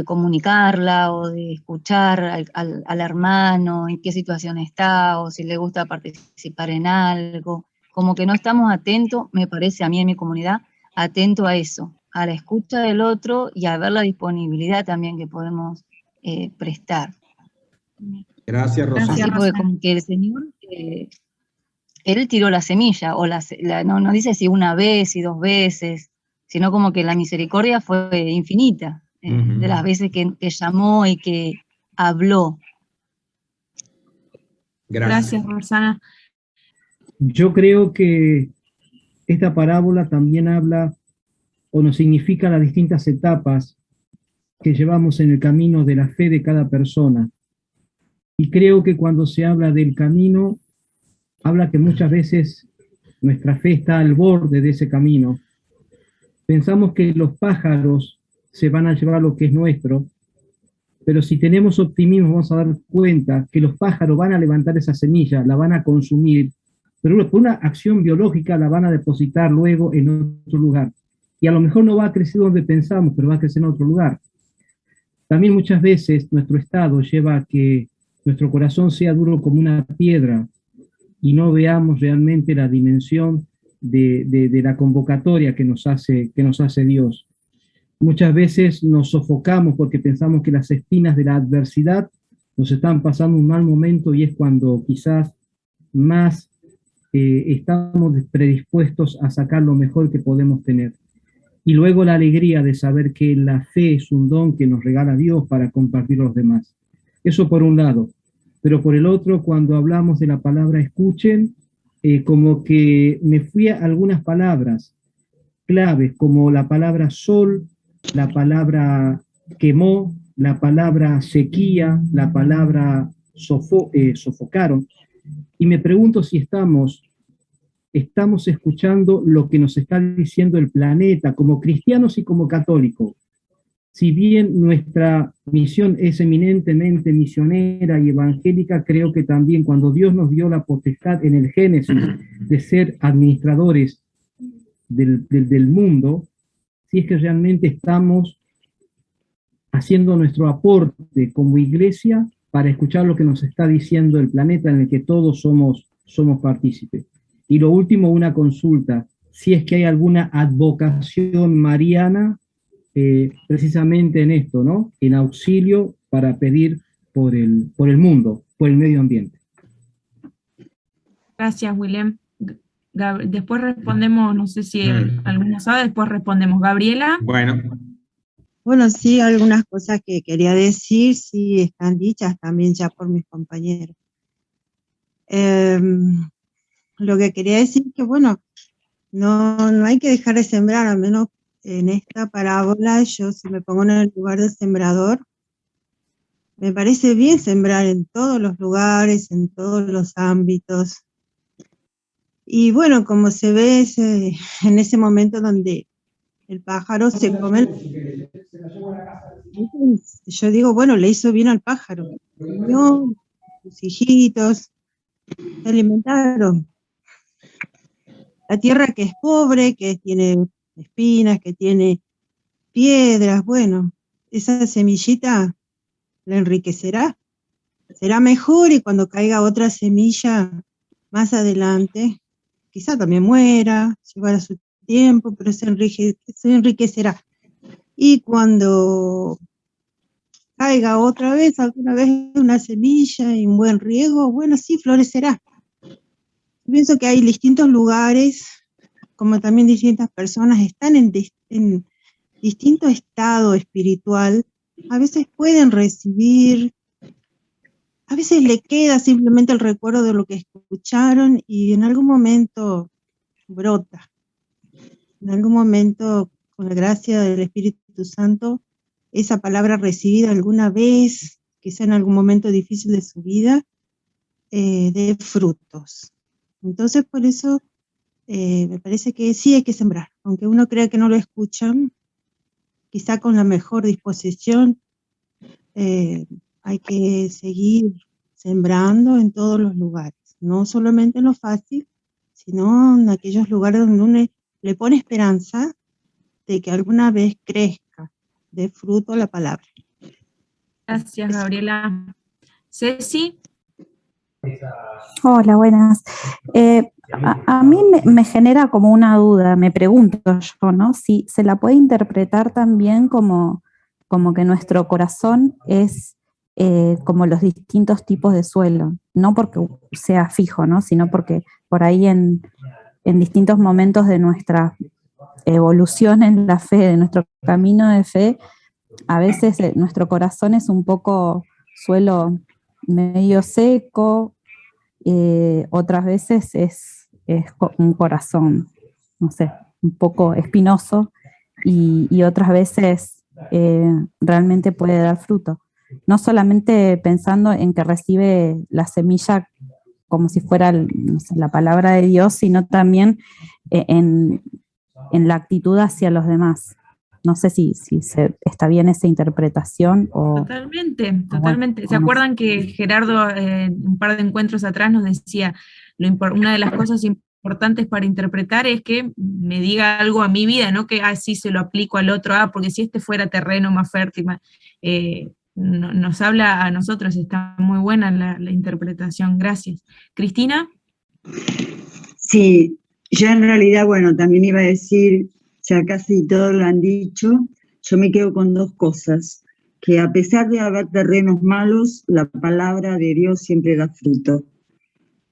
comunicarla o de escuchar al hermano, en qué situación está, o si le gusta participar en algo. Como que no estamos atentos, me parece a mí en mi comunidad, atento a eso, a la escucha del otro y a ver la disponibilidad también que podemos prestar. Gracias, Rosana. Así, porque como que el Señor, Él tiró la semilla, o no dice si una vez, si 2 veces, sino como que la misericordia fue infinita, de las veces que llamó y que habló. Gracias, Rosana. Yo creo que esta parábola también habla o nos significa las distintas etapas que llevamos en el camino de la fe de cada persona. Y creo que cuando se habla del camino, habla que muchas veces nuestra fe está al borde de ese camino, Pensamos que los pájaros se van a llevar lo que es nuestro, pero si tenemos optimismo vamos a dar cuenta que los pájaros van a levantar esa semilla, la van a consumir, pero por una acción biológica la van a depositar luego en otro lugar. Y a lo mejor no va a crecer donde pensamos, pero va a crecer en otro lugar. También muchas veces nuestro estado lleva a que nuestro corazón sea duro como una piedra y no veamos realmente la dimensión de la convocatoria que nos hace Dios. Muchas veces nos sofocamos porque pensamos que las espinas de la adversidad nos están pasando un mal momento y es cuando quizás más estamos predispuestos a sacar lo mejor que podemos tener. Y luego la alegría de saber que la fe es un don que nos regala Dios para compartir a los demás. Eso por un lado. Pero por el otro, cuando hablamos de la palabra escuchen, como que me fui a algunas palabras claves, como la palabra sol, la palabra quemó, la palabra sequía, la palabra sofocaron. Y me pregunto si estamos escuchando lo que nos está diciendo el planeta, como cristianos y como católicos. Si bien nuestra misión es eminentemente misionera y evangélica, creo que también cuando Dios nos dio la potestad en el Génesis de ser administradores del mundo, si es que realmente estamos haciendo nuestro aporte como iglesia para escuchar lo que nos está diciendo el planeta en el que todos somos partícipes. Y lo último, una consulta, si es que hay alguna advocación mariana precisamente en esto, ¿no? En auxilio para pedir por el mundo, por el medio ambiente. Gracias, William. Después respondemos, no sé si alguno sabe, después respondemos. Gabriela. Bueno, sí, algunas cosas que quería decir, sí están dichas también ya por mis compañeros. Lo que quería decir que, bueno, no hay que dejar de sembrar, al menos en esta parábola, yo si me pongo en el lugar del sembrador, me parece bien sembrar en todos los lugares, en todos los ámbitos. Y bueno, como se ve en ese momento donde el pájaro se come, yo digo, bueno, le hizo bien al pájaro, comió, sus hijitos se alimentaron. La tierra que es pobre, que tiene espinas, que tiene piedras, bueno, esa semillita la enriquecerá, será mejor, y cuando caiga otra semilla más adelante, quizá también muera, llevará su tiempo, pero se enriquecerá. Y cuando caiga otra vez, alguna vez una semilla y un buen riego, bueno, sí, florecerá. Pienso que hay distintos lugares, como también distintas personas están en distinto estado espiritual, a veces pueden recibir, a veces le queda simplemente el recuerdo de lo que escucharon y en algún momento brota. En algún momento, con la gracia del Espíritu Santo, esa palabra recibida alguna vez, quizá en algún momento difícil de su vida, dé frutos. Entonces, por eso me parece que sí hay que sembrar, aunque uno crea que no lo escuchan, quizá con la mejor disposición, hay que seguir sembrando en todos los lugares, no solamente en lo fácil, sino en aquellos lugares donde uno le pone esperanza de que alguna vez crezca, dé fruto la palabra. Gracias, Gabriela. Ceci. Hola, buenas. A mí me genera como una duda, me pregunto yo, ¿no? Si se la puede interpretar también como que nuestro corazón es como los distintos tipos de suelo, no porque sea fijo, ¿no? Sino porque por ahí en distintos momentos de nuestra evolución en la fe, de nuestro camino de fe, a veces nuestro corazón es un poco suelo medio seco, otras veces es un corazón, no sé, un poco espinoso, y otras veces realmente puede dar fruto. No solamente pensando en que recibe la semilla como si fuera, no sé, la palabra de Dios, sino también en en la actitud hacia los demás. No sé si está bien esa interpretación o... Totalmente, bueno, totalmente. ¿Se acuerdan que Gerardo un par de encuentros atrás nos decía, una de las cosas importantes para interpretar es que me diga algo a mi vida, no que así se lo aplico al otro, porque si este fuera terreno más fértil, nos habla a nosotros, está muy buena la interpretación, gracias. Cristina. Sí, yo en realidad, bueno, también iba a decir, ya casi todos lo han dicho, yo me quedo con dos cosas, que a pesar de haber terrenos malos, la palabra de Dios siempre da fruto.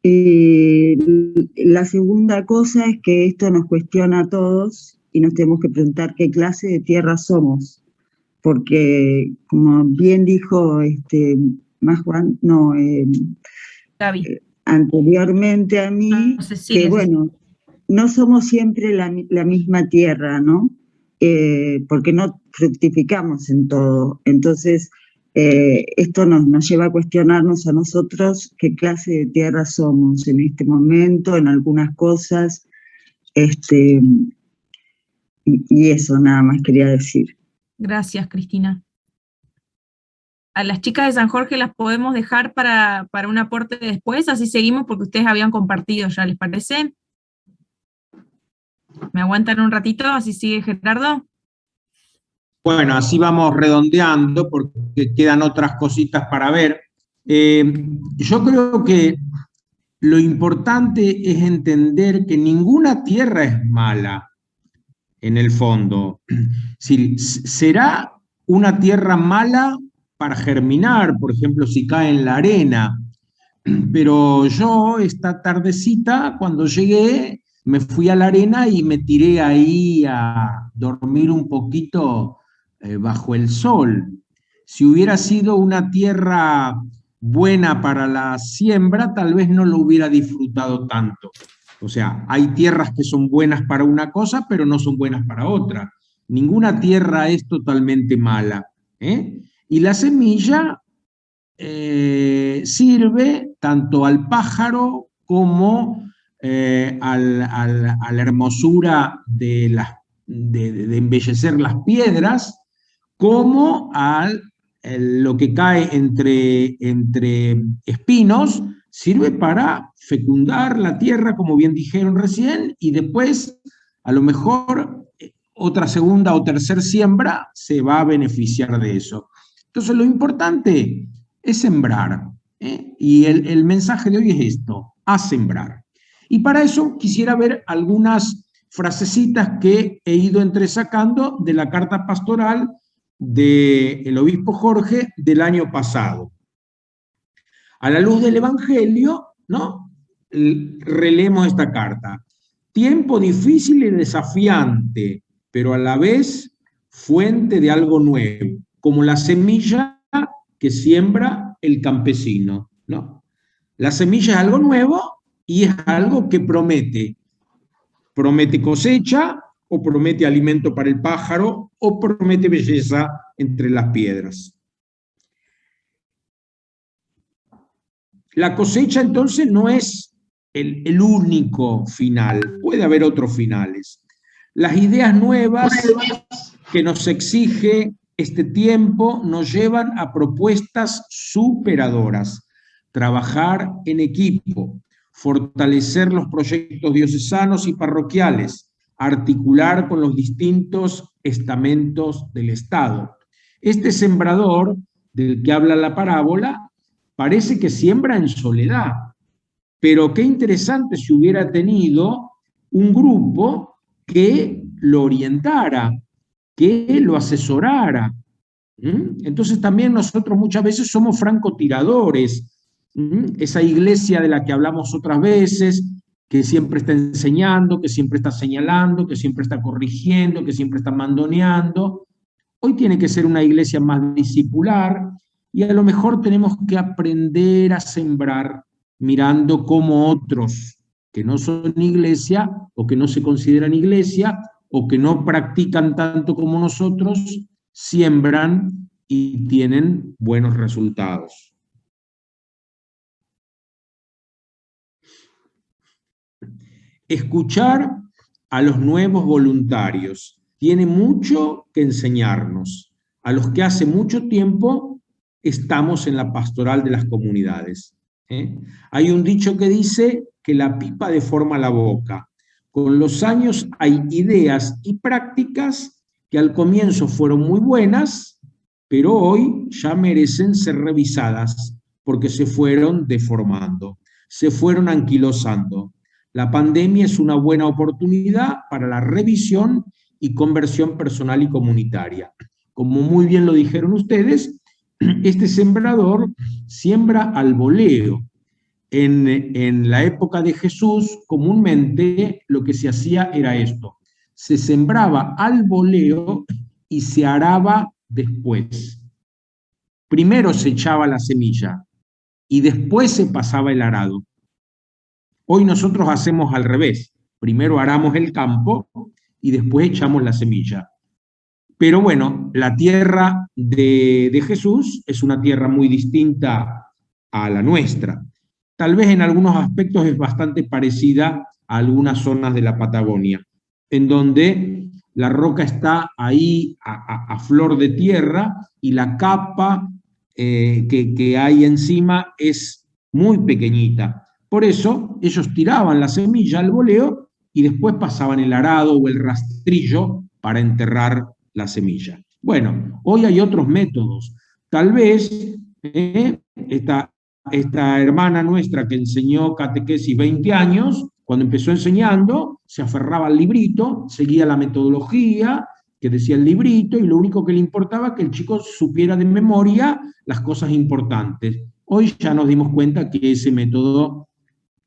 La segunda cosa es que esto nos cuestiona a todos y nos tenemos que preguntar qué clase de tierra somos, porque como bien dijo anteriormente a mí, que bueno, no somos siempre la misma tierra, ¿no? Porque no fructificamos en todo. Entonces, esto nos lleva a cuestionarnos a nosotros qué clase de tierra somos en este momento, en algunas cosas, y eso nada más quería decir. Gracias, Cristina. A las chicas de San Jorge las podemos dejar para un aporte después, así seguimos porque ustedes habían compartido ya, ¿les parece? ¿Me aguantan un ratito? Así sigue Gerardo. Bueno, así vamos redondeando porque quedan otras cositas para ver. Yo creo que lo importante es entender que ninguna tierra es mala, en el fondo. Será una tierra mala para germinar, por ejemplo, si cae en la arena, pero yo esta tardecita, cuando llegué, me fui a la arena y me tiré ahí a dormir un poquito bajo el sol. Si hubiera sido una tierra buena para la siembra, tal vez no lo hubiera disfrutado tanto. O sea, hay tierras que son buenas para una cosa, pero no son buenas para otra. Ninguna tierra es totalmente mala, ¿eh? Y la semilla sirve tanto al pájaro como a la hermosura de embellecer las piedras, como a lo que cae entre espinos, sirve para fecundar la tierra, como bien dijeron recién, y después, a lo mejor, otra segunda o tercera siembra se va a beneficiar de eso. Entonces, lo importante es sembrar, ¿eh? Y el mensaje de hoy es esto, a sembrar. Y para eso quisiera ver algunas frasecitas que he ido entresacando de la carta pastoral del obispo Jorge del año pasado. A la luz del Evangelio, ¿no? Releemos esta carta. Tiempo difícil y desafiante, pero a la vez fuente de algo nuevo, como la semilla que siembra el campesino, ¿no? La semilla es algo nuevo y es algo que promete. Promete cosecha, o promete alimento para el pájaro, o promete belleza entre las piedras. La cosecha entonces no es el único final, puede haber otros finales. Las ideas nuevas que nos exige este tiempo nos llevan a propuestas superadoras, trabajar en equipo, fortalecer los proyectos diocesanos y parroquiales, articular con los distintos estamentos del Estado. Este sembrador del que habla la parábola parece que siembra en soledad, pero qué interesante si hubiera tenido un grupo que lo orientara, que lo asesorara. Entonces también nosotros muchas veces somos francotiradores. Esa iglesia de la que hablamos otras veces, que siempre está enseñando, que siempre está señalando, que siempre está corrigiendo, que siempre está mandoneando. Hoy tiene que ser una iglesia más discipular y a lo mejor tenemos que aprender a sembrar mirando cómo otros que no son iglesia o que no se consideran iglesia o que no practican tanto como nosotros, siembran y tienen buenos resultados. Escuchar a los nuevos voluntarios. Tiene mucho que enseñarnos, a los que hace mucho tiempo estamos en la pastoral de las comunidades. Hay un dicho que dice que la pipa deforma la boca. Con los años hay ideas y prácticas que al comienzo fueron muy buenas, pero hoy ya merecen ser revisadas porque se fueron deformando, se fueron anquilosando. La pandemia es una buena oportunidad para la revisión y conversión personal y comunitaria. Como muy bien lo dijeron ustedes, este sembrador siembra al voleo. En la época de Jesús, comúnmente lo que se hacía era esto: se sembraba al voleo y se araba después. Primero se echaba la semilla y después se pasaba el arado. Hoy nosotros hacemos al revés: primero aramos el campo y después echamos la semilla. Pero bueno, la tierra de Jesús es una tierra muy distinta a la nuestra. Tal vez en algunos aspectos es bastante parecida a algunas zonas de la Patagonia, en donde la roca está ahí a flor de tierra y la capa que hay encima es muy pequeñita. Por eso ellos tiraban la semilla al voleo y después pasaban el arado o el rastrillo para enterrar la semilla. Bueno, hoy hay otros métodos. Tal vez esta hermana nuestra que enseñó catequesis 20 años, cuando empezó enseñando, se aferraba al librito, seguía la metodología que decía el librito, y lo único que le importaba que el chico supiera de memoria las cosas importantes. Hoy ya nos dimos cuenta que ese método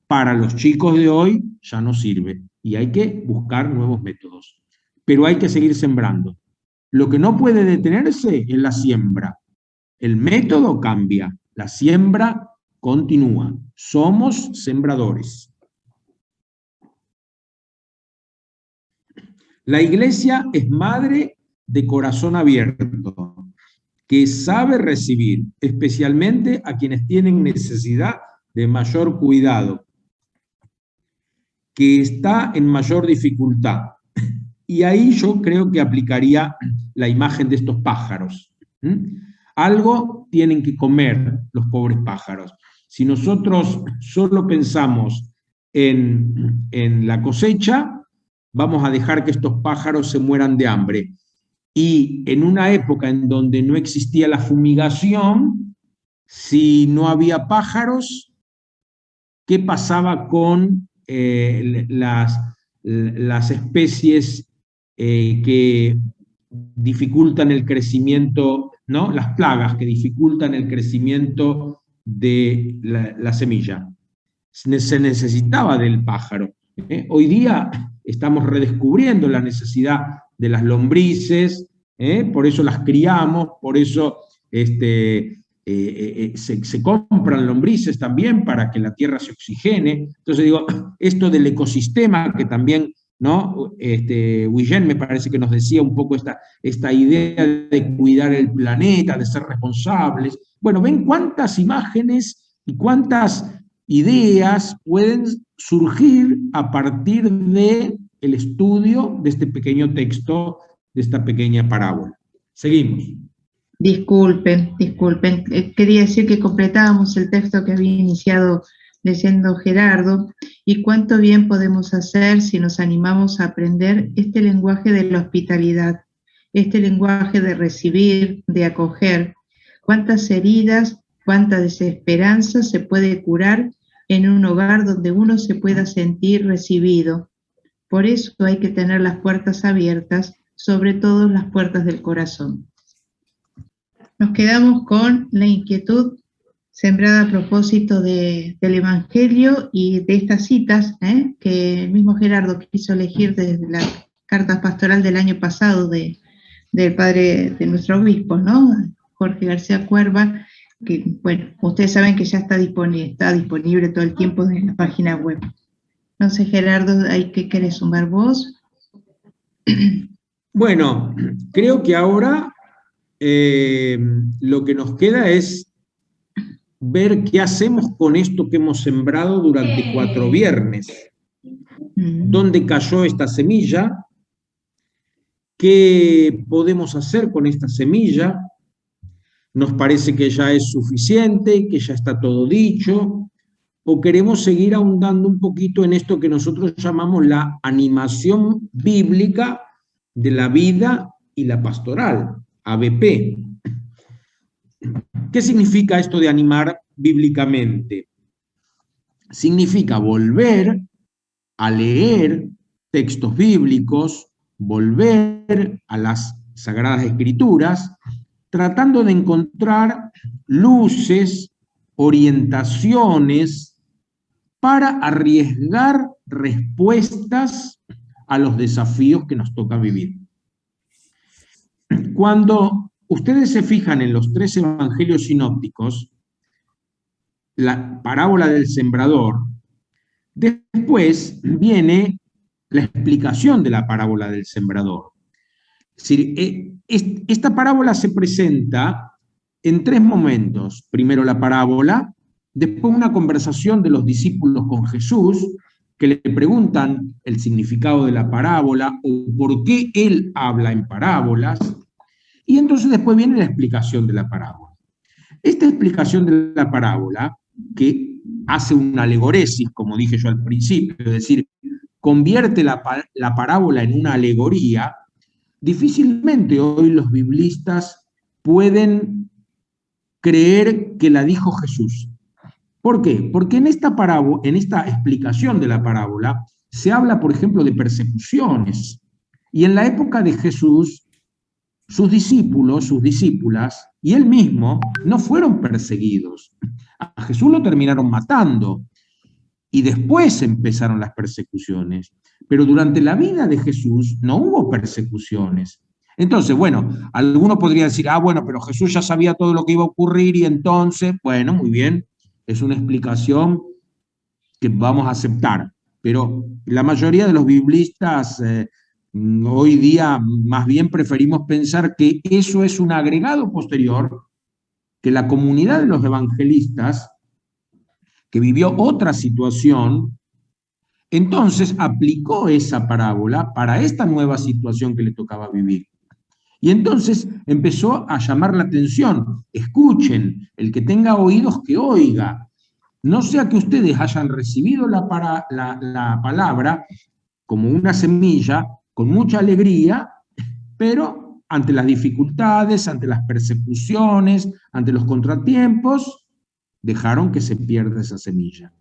para los chicos de hoy ya no sirve, y hay que buscar nuevos métodos. Pero hay que seguir sembrando. Lo que no puede detenerse es la siembra. El método cambia, la siembra continúa. Somos sembradores. La Iglesia es madre de corazón abierto, que sabe recibir, especialmente a quienes tienen necesidad de mayor cuidado, que está en mayor dificultad. Y ahí yo creo que aplicaría la imagen de estos pájaros. Algo tienen que comer los pobres pájaros. Si nosotros solo pensamos en la cosecha, vamos a dejar que estos pájaros se mueran de hambre. Y en una época en donde no existía la fumigación, si no había pájaros, ¿qué pasaba con las especies que dificultan el crecimiento, ¿no? Las plagas que dificultan el crecimiento de la semilla? Se necesitaba del pájaro. Hoy día estamos redescubriendo la necesidad de las lombrices, por eso las criamos, por eso se compran lombrices también para que la tierra se oxigene. Entonces digo, esto del ecosistema que también, ¿no? Guillén me parece que nos decía un poco esta idea de cuidar el planeta, de ser responsables. Bueno, ven cuántas imágenes y cuántas ideas pueden surgir a partir del estudio de este pequeño texto, de esta pequeña parábola. Seguimos. Disculpen. Quería decir que completábamos el texto que había iniciado leyendo Gerardo, y cuánto bien podemos hacer si nos animamos a aprender este lenguaje de la hospitalidad, este lenguaje de recibir, de acoger. Cuántas heridas, cuánta desesperanza se puede curar en un hogar donde uno se pueda sentir recibido. Por eso hay que tener las puertas abiertas, sobre todo las puertas del corazón. Nos quedamos con la inquietud sembrada a propósito del Evangelio y de estas citas que el mismo Gerardo quiso elegir desde la carta pastoral del año pasado del padre de nuestro obispo, ¿no? Jorge García Cuerva, que, bueno, ustedes saben que ya está disponible todo el tiempo en la página web. No sé, Gerardo, ¿qué querés sumar vos? Bueno, creo que ahora lo que nos queda es ver qué hacemos con esto que hemos sembrado durante 4 viernes. ¿Dónde cayó esta semilla? ¿Qué podemos hacer con esta semilla? ¿Nos parece que ya es suficiente, que ya está todo dicho? ¿O queremos seguir ahondando un poquito en esto que nosotros llamamos la animación bíblica de la vida y la pastoral, ABP? ¿Qué significa esto de animar bíblicamente? Significa volver a leer textos bíblicos, volver a las Sagradas Escrituras, tratando de encontrar luces, orientaciones para arriesgar respuestas a los desafíos que nos toca vivir. Cuando ustedes se fijan en los 3 evangelios sinópticos, la parábola del sembrador, después viene la explicación de la parábola del sembrador. Es decir, esta parábola se presenta en 3 momentos. Primero la parábola, después una conversación de los discípulos con Jesús, que le preguntan el significado de la parábola o por qué él habla en parábolas, y entonces después viene la explicación de la parábola. Esta explicación de la parábola, que hace una alegoresis, como dije yo al principio, es decir, convierte la parábola en una alegoría, difícilmente hoy los biblistas pueden creer que la dijo Jesús. ¿Por qué? Porque en esta explicación de la parábola se habla, por ejemplo, de persecuciones. Y en la época de Jesús, sus discípulos, sus discípulas, y él mismo, no fueron perseguidos. A Jesús lo terminaron matando. Y después empezaron las persecuciones. Pero durante la vida de Jesús no hubo persecuciones. Entonces, bueno, alguno podría decir, bueno, pero Jesús ya sabía todo lo que iba a ocurrir y entonces, bueno, muy bien, es una explicación que vamos a aceptar. Pero la mayoría de los biblistas hoy día más bien preferimos pensar que eso es un agregado posterior, que la comunidad de los evangelistas, que vivió otra situación, entonces aplicó esa parábola para esta nueva situación que le tocaba vivir. Y entonces empezó a llamar la atención. Escuchen, el que tenga oídos que oiga. No sea que ustedes hayan recibido la palabra como una semilla, con mucha alegría, pero ante las dificultades, ante las persecuciones, ante los contratiempos, dejaron que se pierda esa semilla.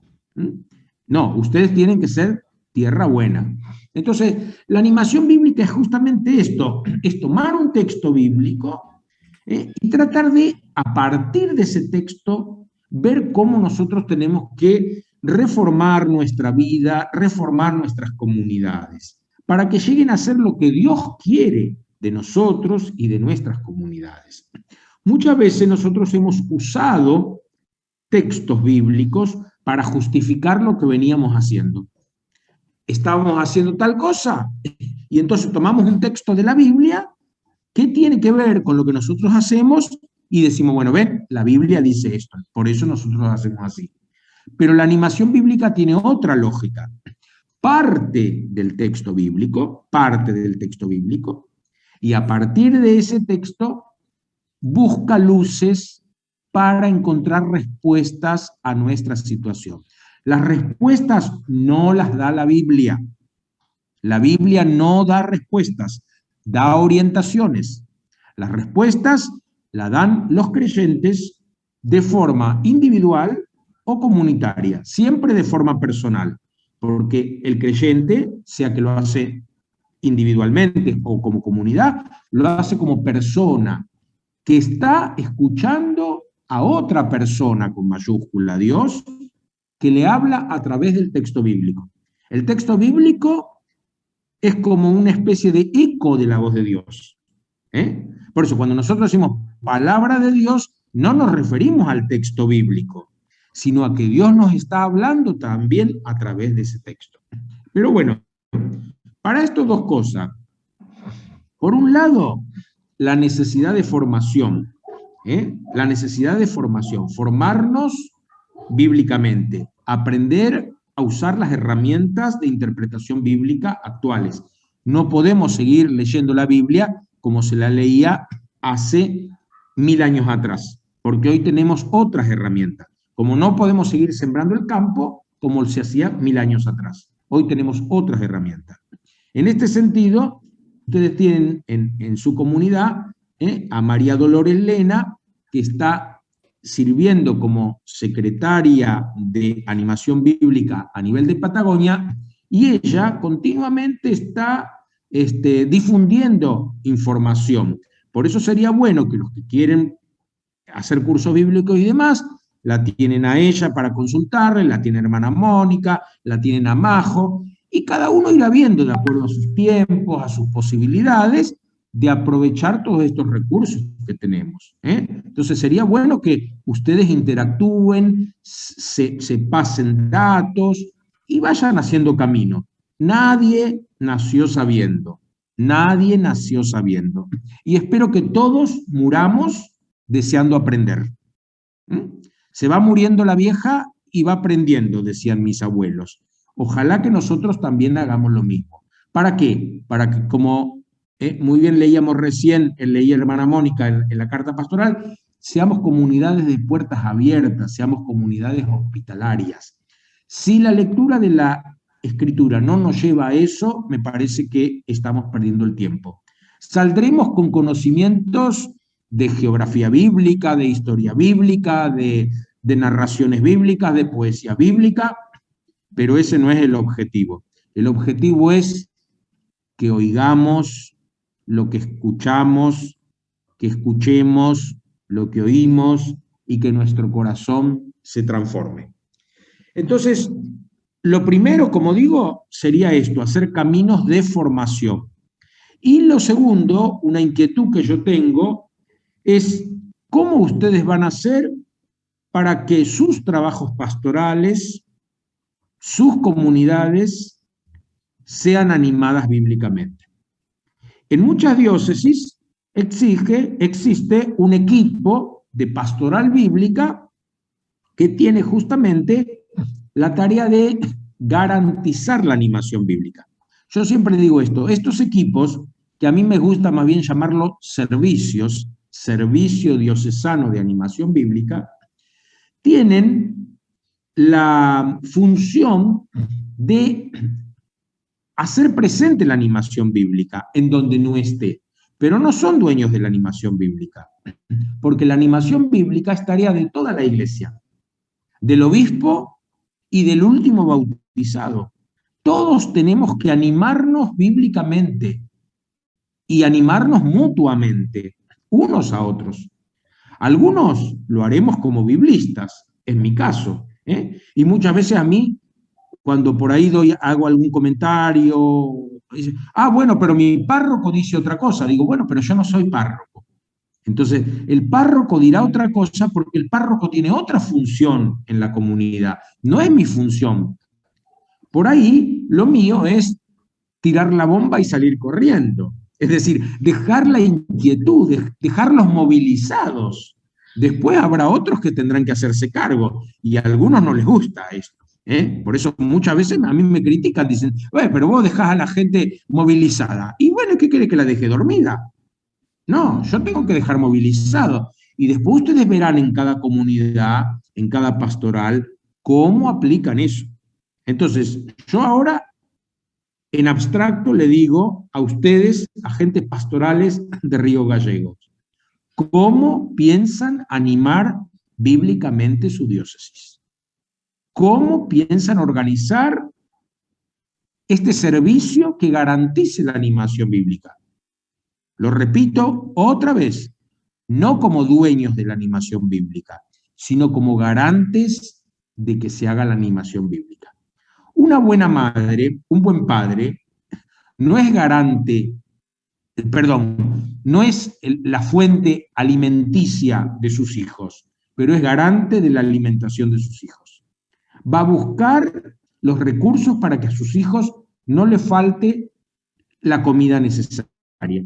No, ustedes tienen que ser tierra buena. Entonces, la animación bíblica es justamente esto, es tomar un texto bíblico y tratar de, a partir de ese texto, ver cómo nosotros tenemos que reformar nuestra vida, reformar nuestras comunidades, para que lleguen a ser lo que Dios quiere de nosotros y de nuestras comunidades. Muchas veces nosotros hemos usado textos bíblicos para justificar lo que veníamos haciendo. Estábamos haciendo tal cosa, y entonces tomamos un texto de la Biblia que tiene que ver con lo que nosotros hacemos, y decimos, bueno, ven, la Biblia dice esto, por eso nosotros lo hacemos así. Pero la animación bíblica tiene otra lógica. Parte del texto bíblico, y a partir de ese texto busca luces para encontrar respuestas a nuestra situación. Las respuestas no las da la Biblia. La Biblia no da respuestas, da orientaciones. Las respuestas las dan los creyentes de forma individual o comunitaria, siempre de forma personal, porque el creyente, sea que lo hace individualmente o como comunidad, lo hace como persona, que está escuchando a otra persona con mayúscula, Dios, que le habla a través del texto bíblico. El texto bíblico es como una especie de eco de la voz de Dios. Por eso, cuando nosotros decimos palabra de Dios, no nos referimos al texto bíblico, sino a que Dios nos está hablando también a través de ese texto. Pero bueno, para esto 2 cosas. Por un lado, la necesidad de formación. Formarnos bíblicamente, aprender a usar las herramientas de interpretación bíblica actuales. No podemos seguir leyendo la Biblia como se la leía hace 1000 años atrás, porque hoy tenemos otras herramientas. Como no podemos seguir sembrando el campo como se hacía 1000 años atrás. Hoy tenemos otras herramientas. En este sentido, ustedes tienen en su comunidad a María Dolores Lena, que está sirviendo como secretaria de animación bíblica a nivel de Patagonia, y ella continuamente está difundiendo información. Por eso sería bueno que los que quieren hacer cursos bíblicos y demás, la tienen a ella para consultarle, la tiene hermana Mónica, la tienen a Majo, y cada uno irá viendo de acuerdo a sus tiempos, a sus posibilidades, de aprovechar todos estos recursos que tenemos. Entonces sería bueno que ustedes interactúen, se pasen datos y vayan haciendo camino. Nadie nació sabiendo, nadie nació sabiendo. Y espero que todos muramos deseando aprender. Se va muriendo la vieja y va aprendiendo, decían mis abuelos. Ojalá que nosotros también hagamos lo mismo. ¿Para qué? Para que, como muy bien leíamos recién, leía hermana Mónica en la carta pastoral, seamos comunidades de puertas abiertas, seamos comunidades hospitalarias. Si la lectura de la Escritura no nos lleva a eso, me parece que estamos perdiendo el tiempo. Saldremos con conocimientos de geografía bíblica, de historia bíblica, de narraciones bíblicas, de poesía bíblica, pero ese no es el objetivo. El objetivo es que oigamos lo que escuchamos, que escuchemos lo que oímos y que nuestro corazón se transforme. Entonces, lo primero, como digo, sería esto, hacer caminos de formación. Y lo segundo, una inquietud que yo tengo, es cómo ustedes van a hacer para que sus trabajos pastorales, sus comunidades, sean animadas bíblicamente. En muchas diócesis existe un equipo de pastoral bíblica que tiene justamente la tarea de garantizar la animación bíblica. Yo siempre digo esto, estos equipos, que a mí me gusta más bien llamarlos servicios, Servicio Diocesano de Animación Bíblica, tienen la función de hacer presente la animación bíblica en donde no esté, pero no son dueños de la animación bíblica, porque la animación bíblica es tarea de toda la iglesia, del obispo y del último bautizado. Todos tenemos que animarnos bíblicamente y animarnos mutuamente, unos a otros. Algunos lo haremos como biblistas, en mi caso, y muchas veces a mí, cuando por ahí hago algún comentario, dice, bueno, pero mi párroco dice otra cosa. Digo, bueno, pero yo no soy párroco. Entonces, el párroco dirá otra cosa porque el párroco tiene otra función en la comunidad. No es mi función. Por ahí, lo mío es tirar la bomba y salir corriendo. Es decir, dejar la inquietud, dejarlos movilizados. Después habrá otros que tendrán que hacerse cargo, y a algunos no les gusta esto. Por eso muchas veces a mí me critican, dicen, pero vos dejás a la gente movilizada. Y bueno, ¿qué quiere que la deje dormida? No, yo tengo que dejar movilizado. Y después ustedes verán en cada comunidad, en cada pastoral, cómo aplican eso. Entonces, yo ahora, en abstracto, le digo a ustedes, agentes pastorales de Río Gallegos, ¿cómo piensan animar bíblicamente su diócesis? ¿Cómo piensan organizar este servicio que garantice la animación bíblica? Lo repito otra vez, no como dueños de la animación bíblica, sino como garantes de que se haga la animación bíblica. Una buena madre, un buen padre, no es garante, no es la fuente alimenticia de sus hijos, pero es garante de la alimentación de sus hijos. Va a buscar los recursos para que a sus hijos no les falte la comida necesaria.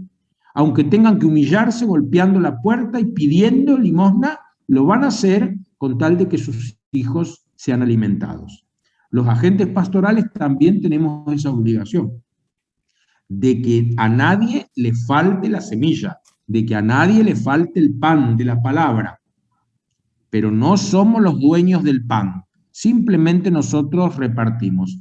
Aunque tengan que humillarse golpeando la puerta y pidiendo limosna, lo van a hacer con tal de que sus hijos sean alimentados. Los agentes pastorales también tenemos esa obligación, de que a nadie le falte la semilla, de que a nadie le falte el pan de la palabra, pero no somos los dueños del pan, simplemente nosotros repartimos.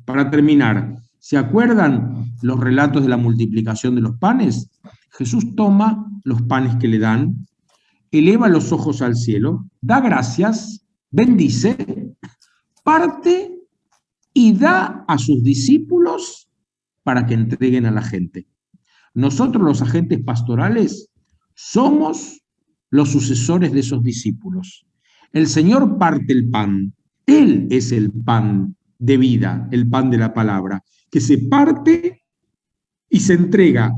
Para terminar, ¿se acuerdan los relatos de la multiplicación de los panes? Jesús toma los panes que le dan, eleva los ojos al cielo, da gracias, bendice, parte y da a sus discípulos para que entreguen a la gente. Nosotros, los agentes pastorales, somos los sucesores de esos discípulos. El Señor parte el pan. Él es el pan de vida, el pan de la palabra, que se parte y se entrega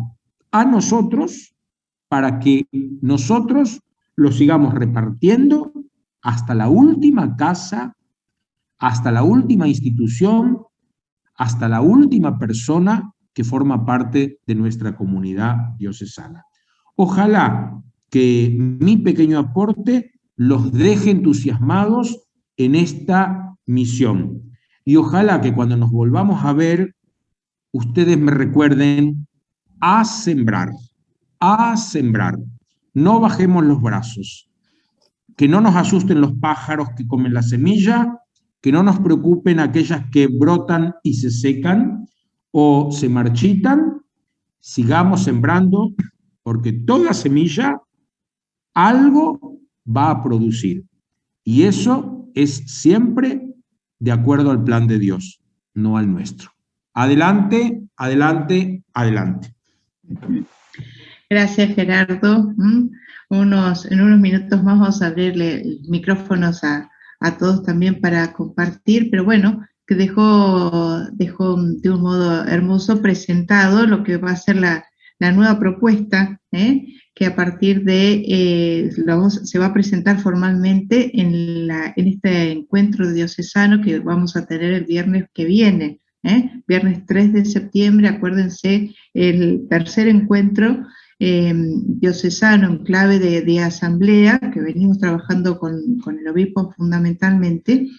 a nosotros para que nosotros lo sigamos repartiendo hasta la última casa, hasta la última institución, hasta la última persona que forma parte de nuestra comunidad diocesana. Ojalá que mi pequeño aporte los deje entusiasmados en esta misión. Y ojalá que cuando nos volvamos a ver, ustedes me recuerden a sembrar, a sembrar. No bajemos los brazos. Que no nos asusten los pájaros que comen la semilla, que no nos preocupen aquellas que brotan y se secan o se marchitan. Sigamos sembrando, porque toda semilla algo va a producir. Y eso es siempre de acuerdo al plan de Dios, no al nuestro. Adelante, adelante, adelante. Gracias, Gerardo. En unos minutos más vamos a abrirle micrófonos a todos también para compartir, pero bueno, que dejó de un modo hermoso presentado lo que va a ser la nueva propuesta, que a partir de, se va a presentar formalmente en este encuentro diocesano que vamos a tener el viernes que viene, viernes 3 de septiembre, acuérdense, el tercer encuentro diocesano en clave de asamblea, que venimos trabajando con el obispo fundamentalmente,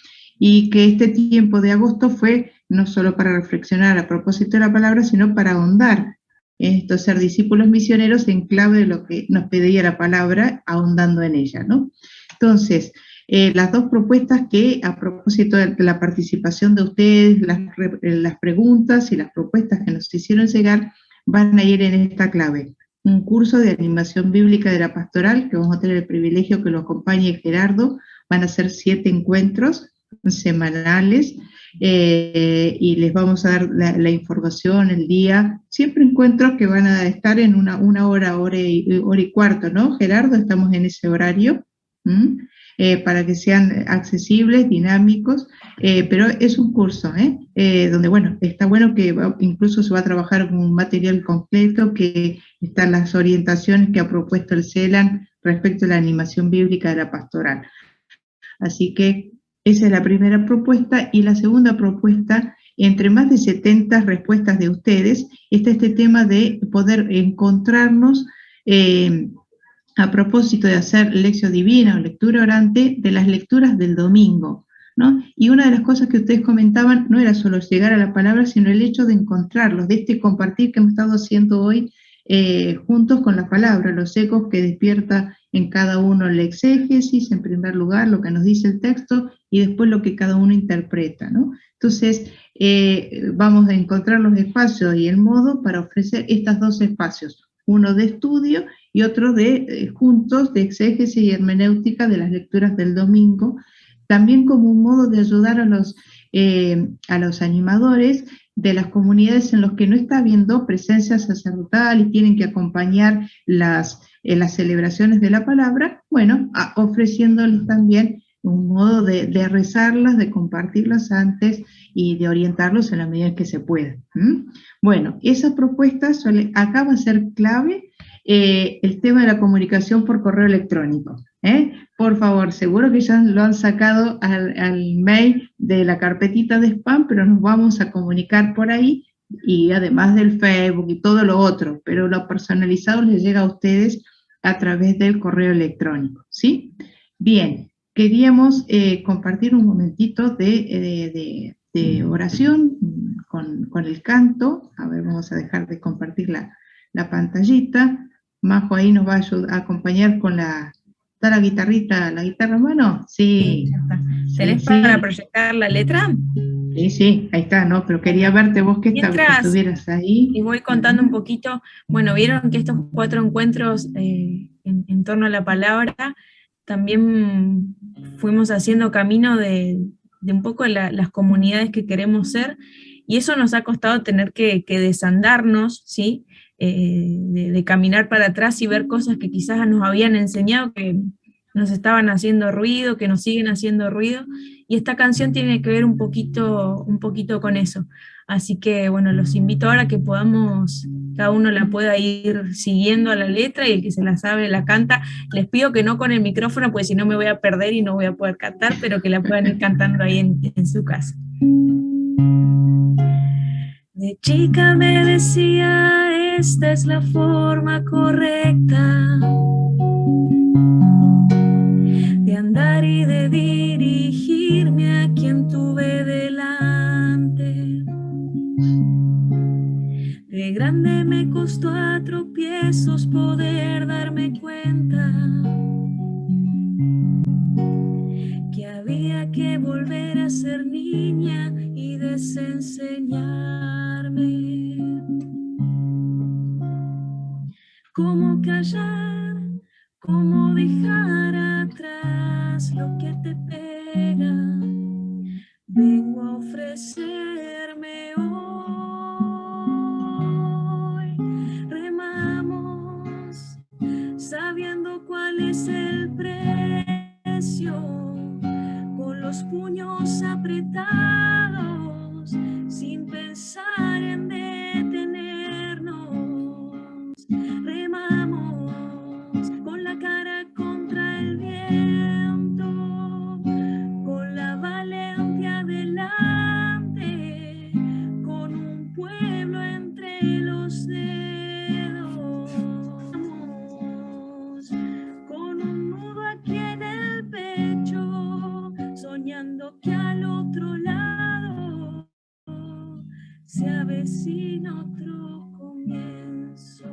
y que este tiempo de agosto fue no solo para reflexionar a propósito de la palabra, sino para ahondar esto, ser discípulos misioneros en clave de lo que nos pedía la palabra, ahondando en ella, ¿no? Entonces, las dos propuestas que, a propósito de la participación de ustedes, las preguntas y las propuestas que nos hicieron llegar, van a ir en esta clave. Un curso de animación bíblica de la pastoral, que vamos a tener el privilegio que lo acompañe Gerardo, van a ser 7 encuentros semanales, y les vamos a dar la información, el día, siempre encuentros que van a estar en una hora y cuarto, ¿no? Gerardo, estamos en ese horario, para que sean accesibles, dinámicos, pero es un curso, donde, bueno, está bueno que incluso se va a trabajar con un material completo, que están las orientaciones que ha propuesto el CELAN respecto a la animación bíblica de la pastoral. Así que esa es la primera propuesta, y la segunda propuesta, entre más de 70 respuestas de ustedes, está este tema de poder encontrarnos a propósito de hacer lección divina o lectura orante de las lecturas del domingo, ¿no? Y una de las cosas que ustedes comentaban no era solo llegar a la palabra, sino el hecho de encontrarlos, de este compartir que hemos estado haciendo hoy juntos con la palabra, los ecos que despierta en cada uno la exégesis, en primer lugar lo que nos dice el texto, y después lo que cada uno interpreta, ¿no? Entonces, vamos a encontrar los espacios y el modo para ofrecer estos dos espacios, uno de estudio y otro de juntos de exégesis y hermenéutica de las lecturas del domingo, también como un modo de ayudar a los animadores de las comunidades en los que no está habiendo presencia sacerdotal y tienen que acompañar las celebraciones de la palabra, bueno, ofreciéndoles también un modo de rezarlas, de compartirlas antes y de orientarlos en la medida que se pueda. Bueno, esa propuesta acá va a ser clave el tema de la comunicación por correo electrónico. Por favor, seguro que ya lo han sacado al mail de la carpetita de spam, pero nos vamos a comunicar por ahí, y además del Facebook y todo lo otro, pero lo personalizado les llega a ustedes a través del correo electrónico, ¿sí? Bien, queríamos compartir un momentito de oración con el canto. A ver, vamos a dejar de compartir la pantallita. Majo ahí nos va a acompañar con ¿está la guitarrita, la guitarra en mano? Sí. Ya está. ¿Tenés para proyectar la letra? Sí, ahí está, ¿no? Pero quería verte vos que estuvieras ahí. Y voy contando un poquito. Bueno, vieron que estos 4 encuentros en torno a la palabra, también fuimos haciendo camino de un poco las comunidades que queremos ser, y eso nos ha costado tener que desandarnos, ¿sí? De caminar para atrás y ver cosas que quizás nos habían enseñado que nos estaban haciendo ruido, que nos siguen haciendo ruido, y esta canción tiene que ver un poquito con eso. Así que, bueno, los invito ahora a que podamos, cada uno la pueda ir siguiendo a la letra, y el que se la sabe la canta. Les pido que no con el micrófono, porque si no me voy a perder y no voy a poder cantar, pero que la puedan ir cantando ahí en su casa. De chica me decía, esta es la forma correcta de andar y de dirigirme a quien tuve delante. De grande me costó a tropiezos poder darme cuenta que había que volver a ser niña y desenseñarme cómo callar, cómo dejar atrás lo que te pega. Vengo a ofrecerme hoy. Remamos sabiendo cuál es el precio, con los puños apretados, sin pensar en detenernos. Remamos con la cara contra el viento, con la valentía delante, con un pueblo entre los dedos, con un nudo aquí en el pecho, soñando que al otro lado se avecina otro comienzo.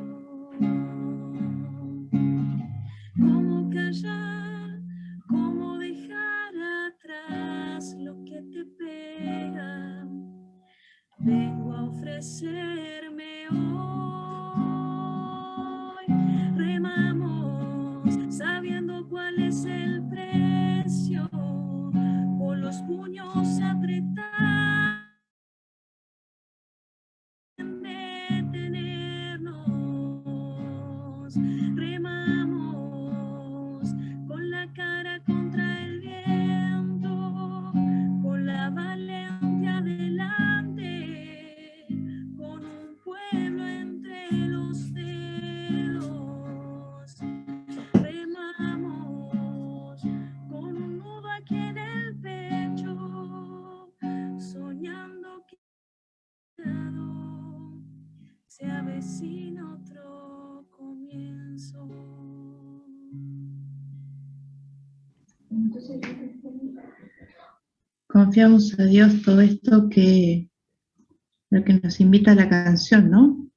Cómo callar, cómo dejar atrás lo que te pega. Vengo a ofrecerme hoy. Remamos sabiendo cuál es el precio, con los puños apretados, detenernos. Remamos con la cara contra el viento, con la valentía delante, con un pueblo entre los dedos. Remamos con un nudo aquí en el pecho, soñando que se avecina otro comienzo. Confiamos a Dios todo esto que lo que nos invita a la canción, ¿no?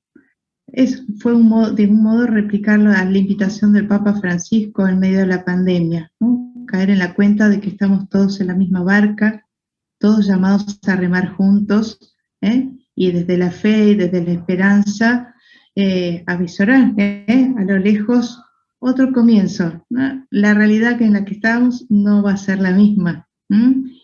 Fue de un modo replicarlo a la invitación del Papa Francisco en medio de la pandemia, ¿no? Caer en la cuenta de que estamos todos en la misma barca, todos llamados a remar juntos, y desde la fe y desde la esperanza avisorar a lo lejos otro comienzo, ¿no? La realidad en la que estamos no va a ser la misma,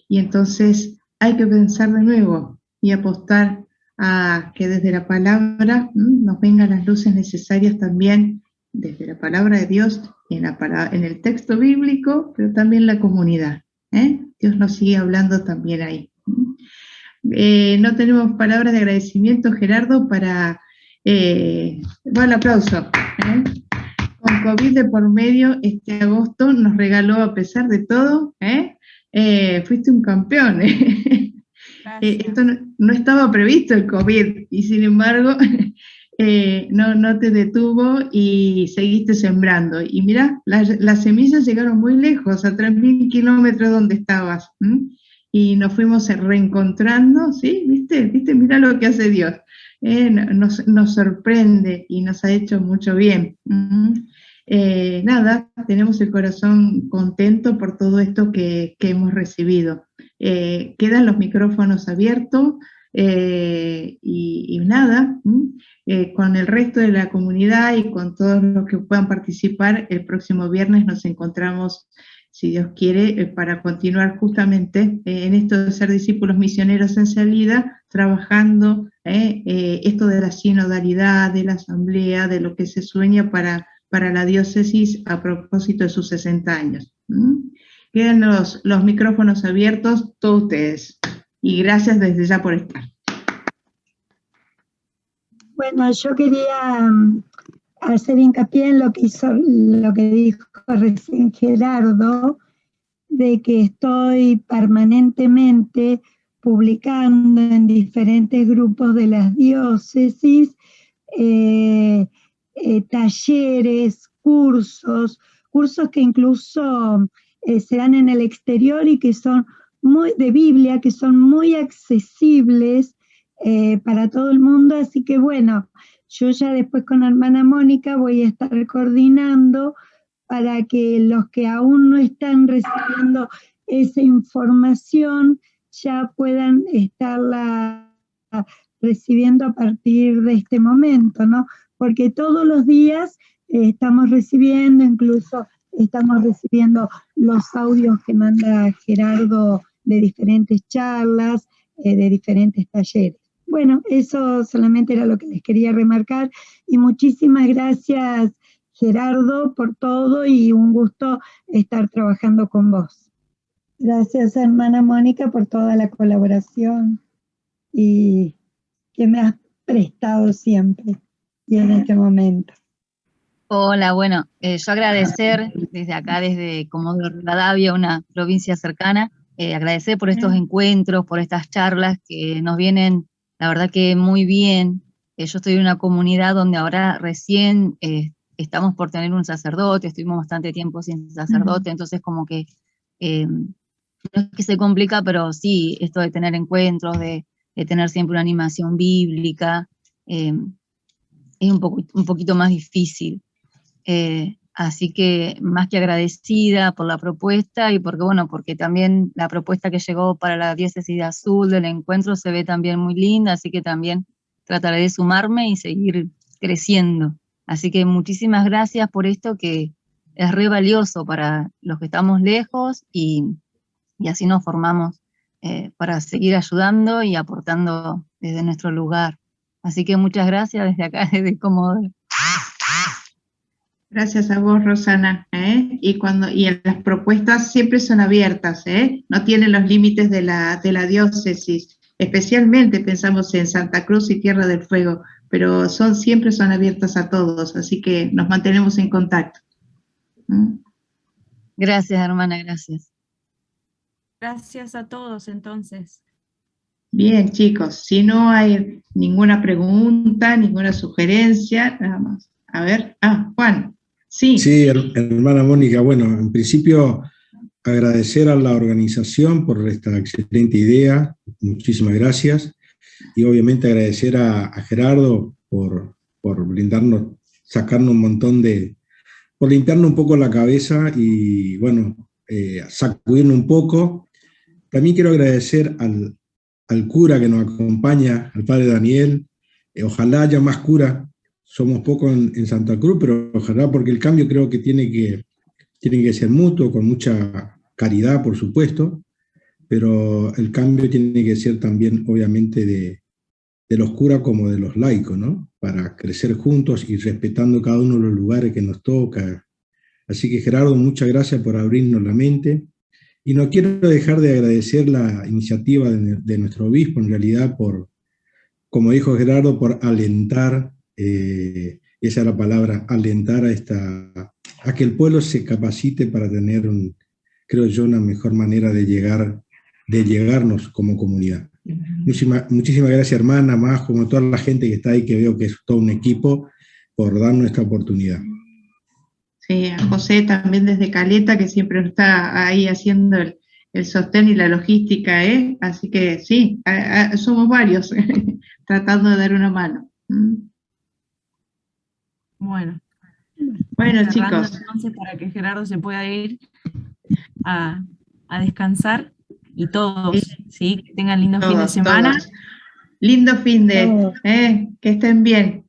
y entonces hay que pensar de nuevo y apostar a que desde la palabra nos vengan las luces necesarias también, desde la palabra de Dios, en el texto bíblico, pero también la comunidad. Dios nos sigue hablando también ahí. No tenemos palabras de agradecimiento, Gerardo, para... bueno, el aplauso. Con COVID de por medio, este agosto nos regaló, a pesar de todo, fuiste un campeón. Esto no estaba previsto, el COVID, y sin embargo, no te detuvo y seguiste sembrando. Y mira, las semillas llegaron muy lejos, a 3.000 kilómetros donde estabas. Y nos fuimos reencontrando, ¿sí? ¿Viste? Mira lo que hace Dios. Nos sorprende y nos ha hecho mucho bien. Nada, tenemos el corazón contento por todo esto que hemos recibido. Quedan los micrófonos abiertos y nada, con el resto de la comunidad y con todos los que puedan participar, el próximo viernes nos encontramos, si Dios quiere, para continuar justamente en esto de ser discípulos misioneros en salida, trabajando esto de la sinodalidad, de la asamblea, de lo que se sueña para la diócesis a propósito de sus 60 años. Quedan los micrófonos abiertos, todos ustedes. Y gracias desde ya por estar. Bueno, yo quería hacer hincapié en lo que dijo recién Gerardo, de que estoy permanentemente publicando en diferentes grupos de las diócesis, talleres, cursos que incluso se dan en el exterior y que son de Biblia, que son muy accesibles para todo el mundo, así que bueno, yo ya después con la hermana Mónica voy a estar coordinando para que los que aún no están recibiendo esa información ya puedan estarla recibiendo a partir de este momento, ¿no? Porque todos los días estamos recibiendo, incluso estamos recibiendo los audios que manda Gerardo de diferentes charlas, de diferentes talleres. Bueno, eso solamente era lo que les quería remarcar y muchísimas gracias, Gerardo, por todo y un gusto estar trabajando con vos. Gracias, hermana Mónica, por toda la colaboración y que me has prestado siempre y en este momento. Hola, bueno, yo agradecer desde acá, desde Comodoro Rivadavia, una provincia cercana, agradecer por estos encuentros, por estas charlas que nos vienen, la verdad que muy bien. Yo estoy en una comunidad donde ahora recién estamos por tener un sacerdote, estuvimos bastante tiempo sin sacerdote, entonces como que no es que se complica, pero sí, esto de tener encuentros, de tener siempre una animación bíblica, es un poquito más difícil. Así que más que agradecida por la propuesta y porque también la propuesta que llegó para la diócesis de Azul del encuentro se ve también muy linda, así que también trataré de sumarme y seguir creciendo. Así que muchísimas gracias por esto que es re valioso para los que estamos lejos y así nos formamos para seguir ayudando y aportando desde nuestro lugar. Así que muchas gracias desde acá, desde Comodoro. Gracias a vos, Rosana. Y las propuestas siempre son abiertas, no tienen los límites de la diócesis. Especialmente pensamos en Santa Cruz y Tierra del Fuego, pero siempre son abiertas a todos, así que nos mantenemos en contacto. Gracias, hermana, gracias. Gracias a todos, entonces. Bien, chicos, si no hay ninguna pregunta, ninguna sugerencia, nada más. A ver, Juan. Sí. Sí, hermana Mónica, bueno, en principio agradecer a la organización por esta excelente idea, muchísimas gracias, y obviamente agradecer a Gerardo por brindarnos, sacarnos un montón por limpiarnos un poco la cabeza y bueno, sacudirnos un poco. También quiero agradecer al cura que nos acompaña, al padre Daniel, ojalá haya más curas. Somos pocos en Santa Cruz, pero ojalá, porque el cambio creo que tiene que ser mutuo, con mucha caridad, por supuesto, pero el cambio tiene que ser también, obviamente, de los curas como de los laicos, ¿no? Para crecer juntos y respetando cada uno de los lugares que nos toca. Así que, Gerardo, muchas gracias por abrirnos la mente. Y no quiero dejar de agradecer la iniciativa de nuestro obispo, en realidad, como dijo Gerardo, por alentar, esa es la palabra, alentar a que el pueblo se capacite para tener, creo yo, una mejor manera de llegarnos como comunidad. Muchísimas gracias, hermana, más como toda la gente que está ahí, que veo que es todo un equipo, por darnos esta oportunidad. Sí, a José también desde Caleta, que siempre está ahí haciendo el sostén y la logística, ¿eh? Así que sí, somos varios tratando de dar una mano. Bueno, chicos. Entonces, para que Gerardo se pueda ir a descansar, y todos, ¿sí? Que tengan lindo fin de semana. Todos. Lindo fin de, que estén bien.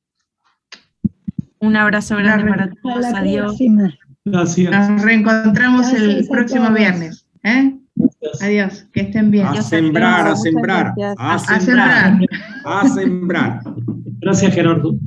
Un abrazo grande para todos, adiós. Gracias. Nos reencontramos el próximo viernes. Adiós, que estén bien. A sembrar, a sembrar, a sembrar, a sembrar. Gracias, Gerardo.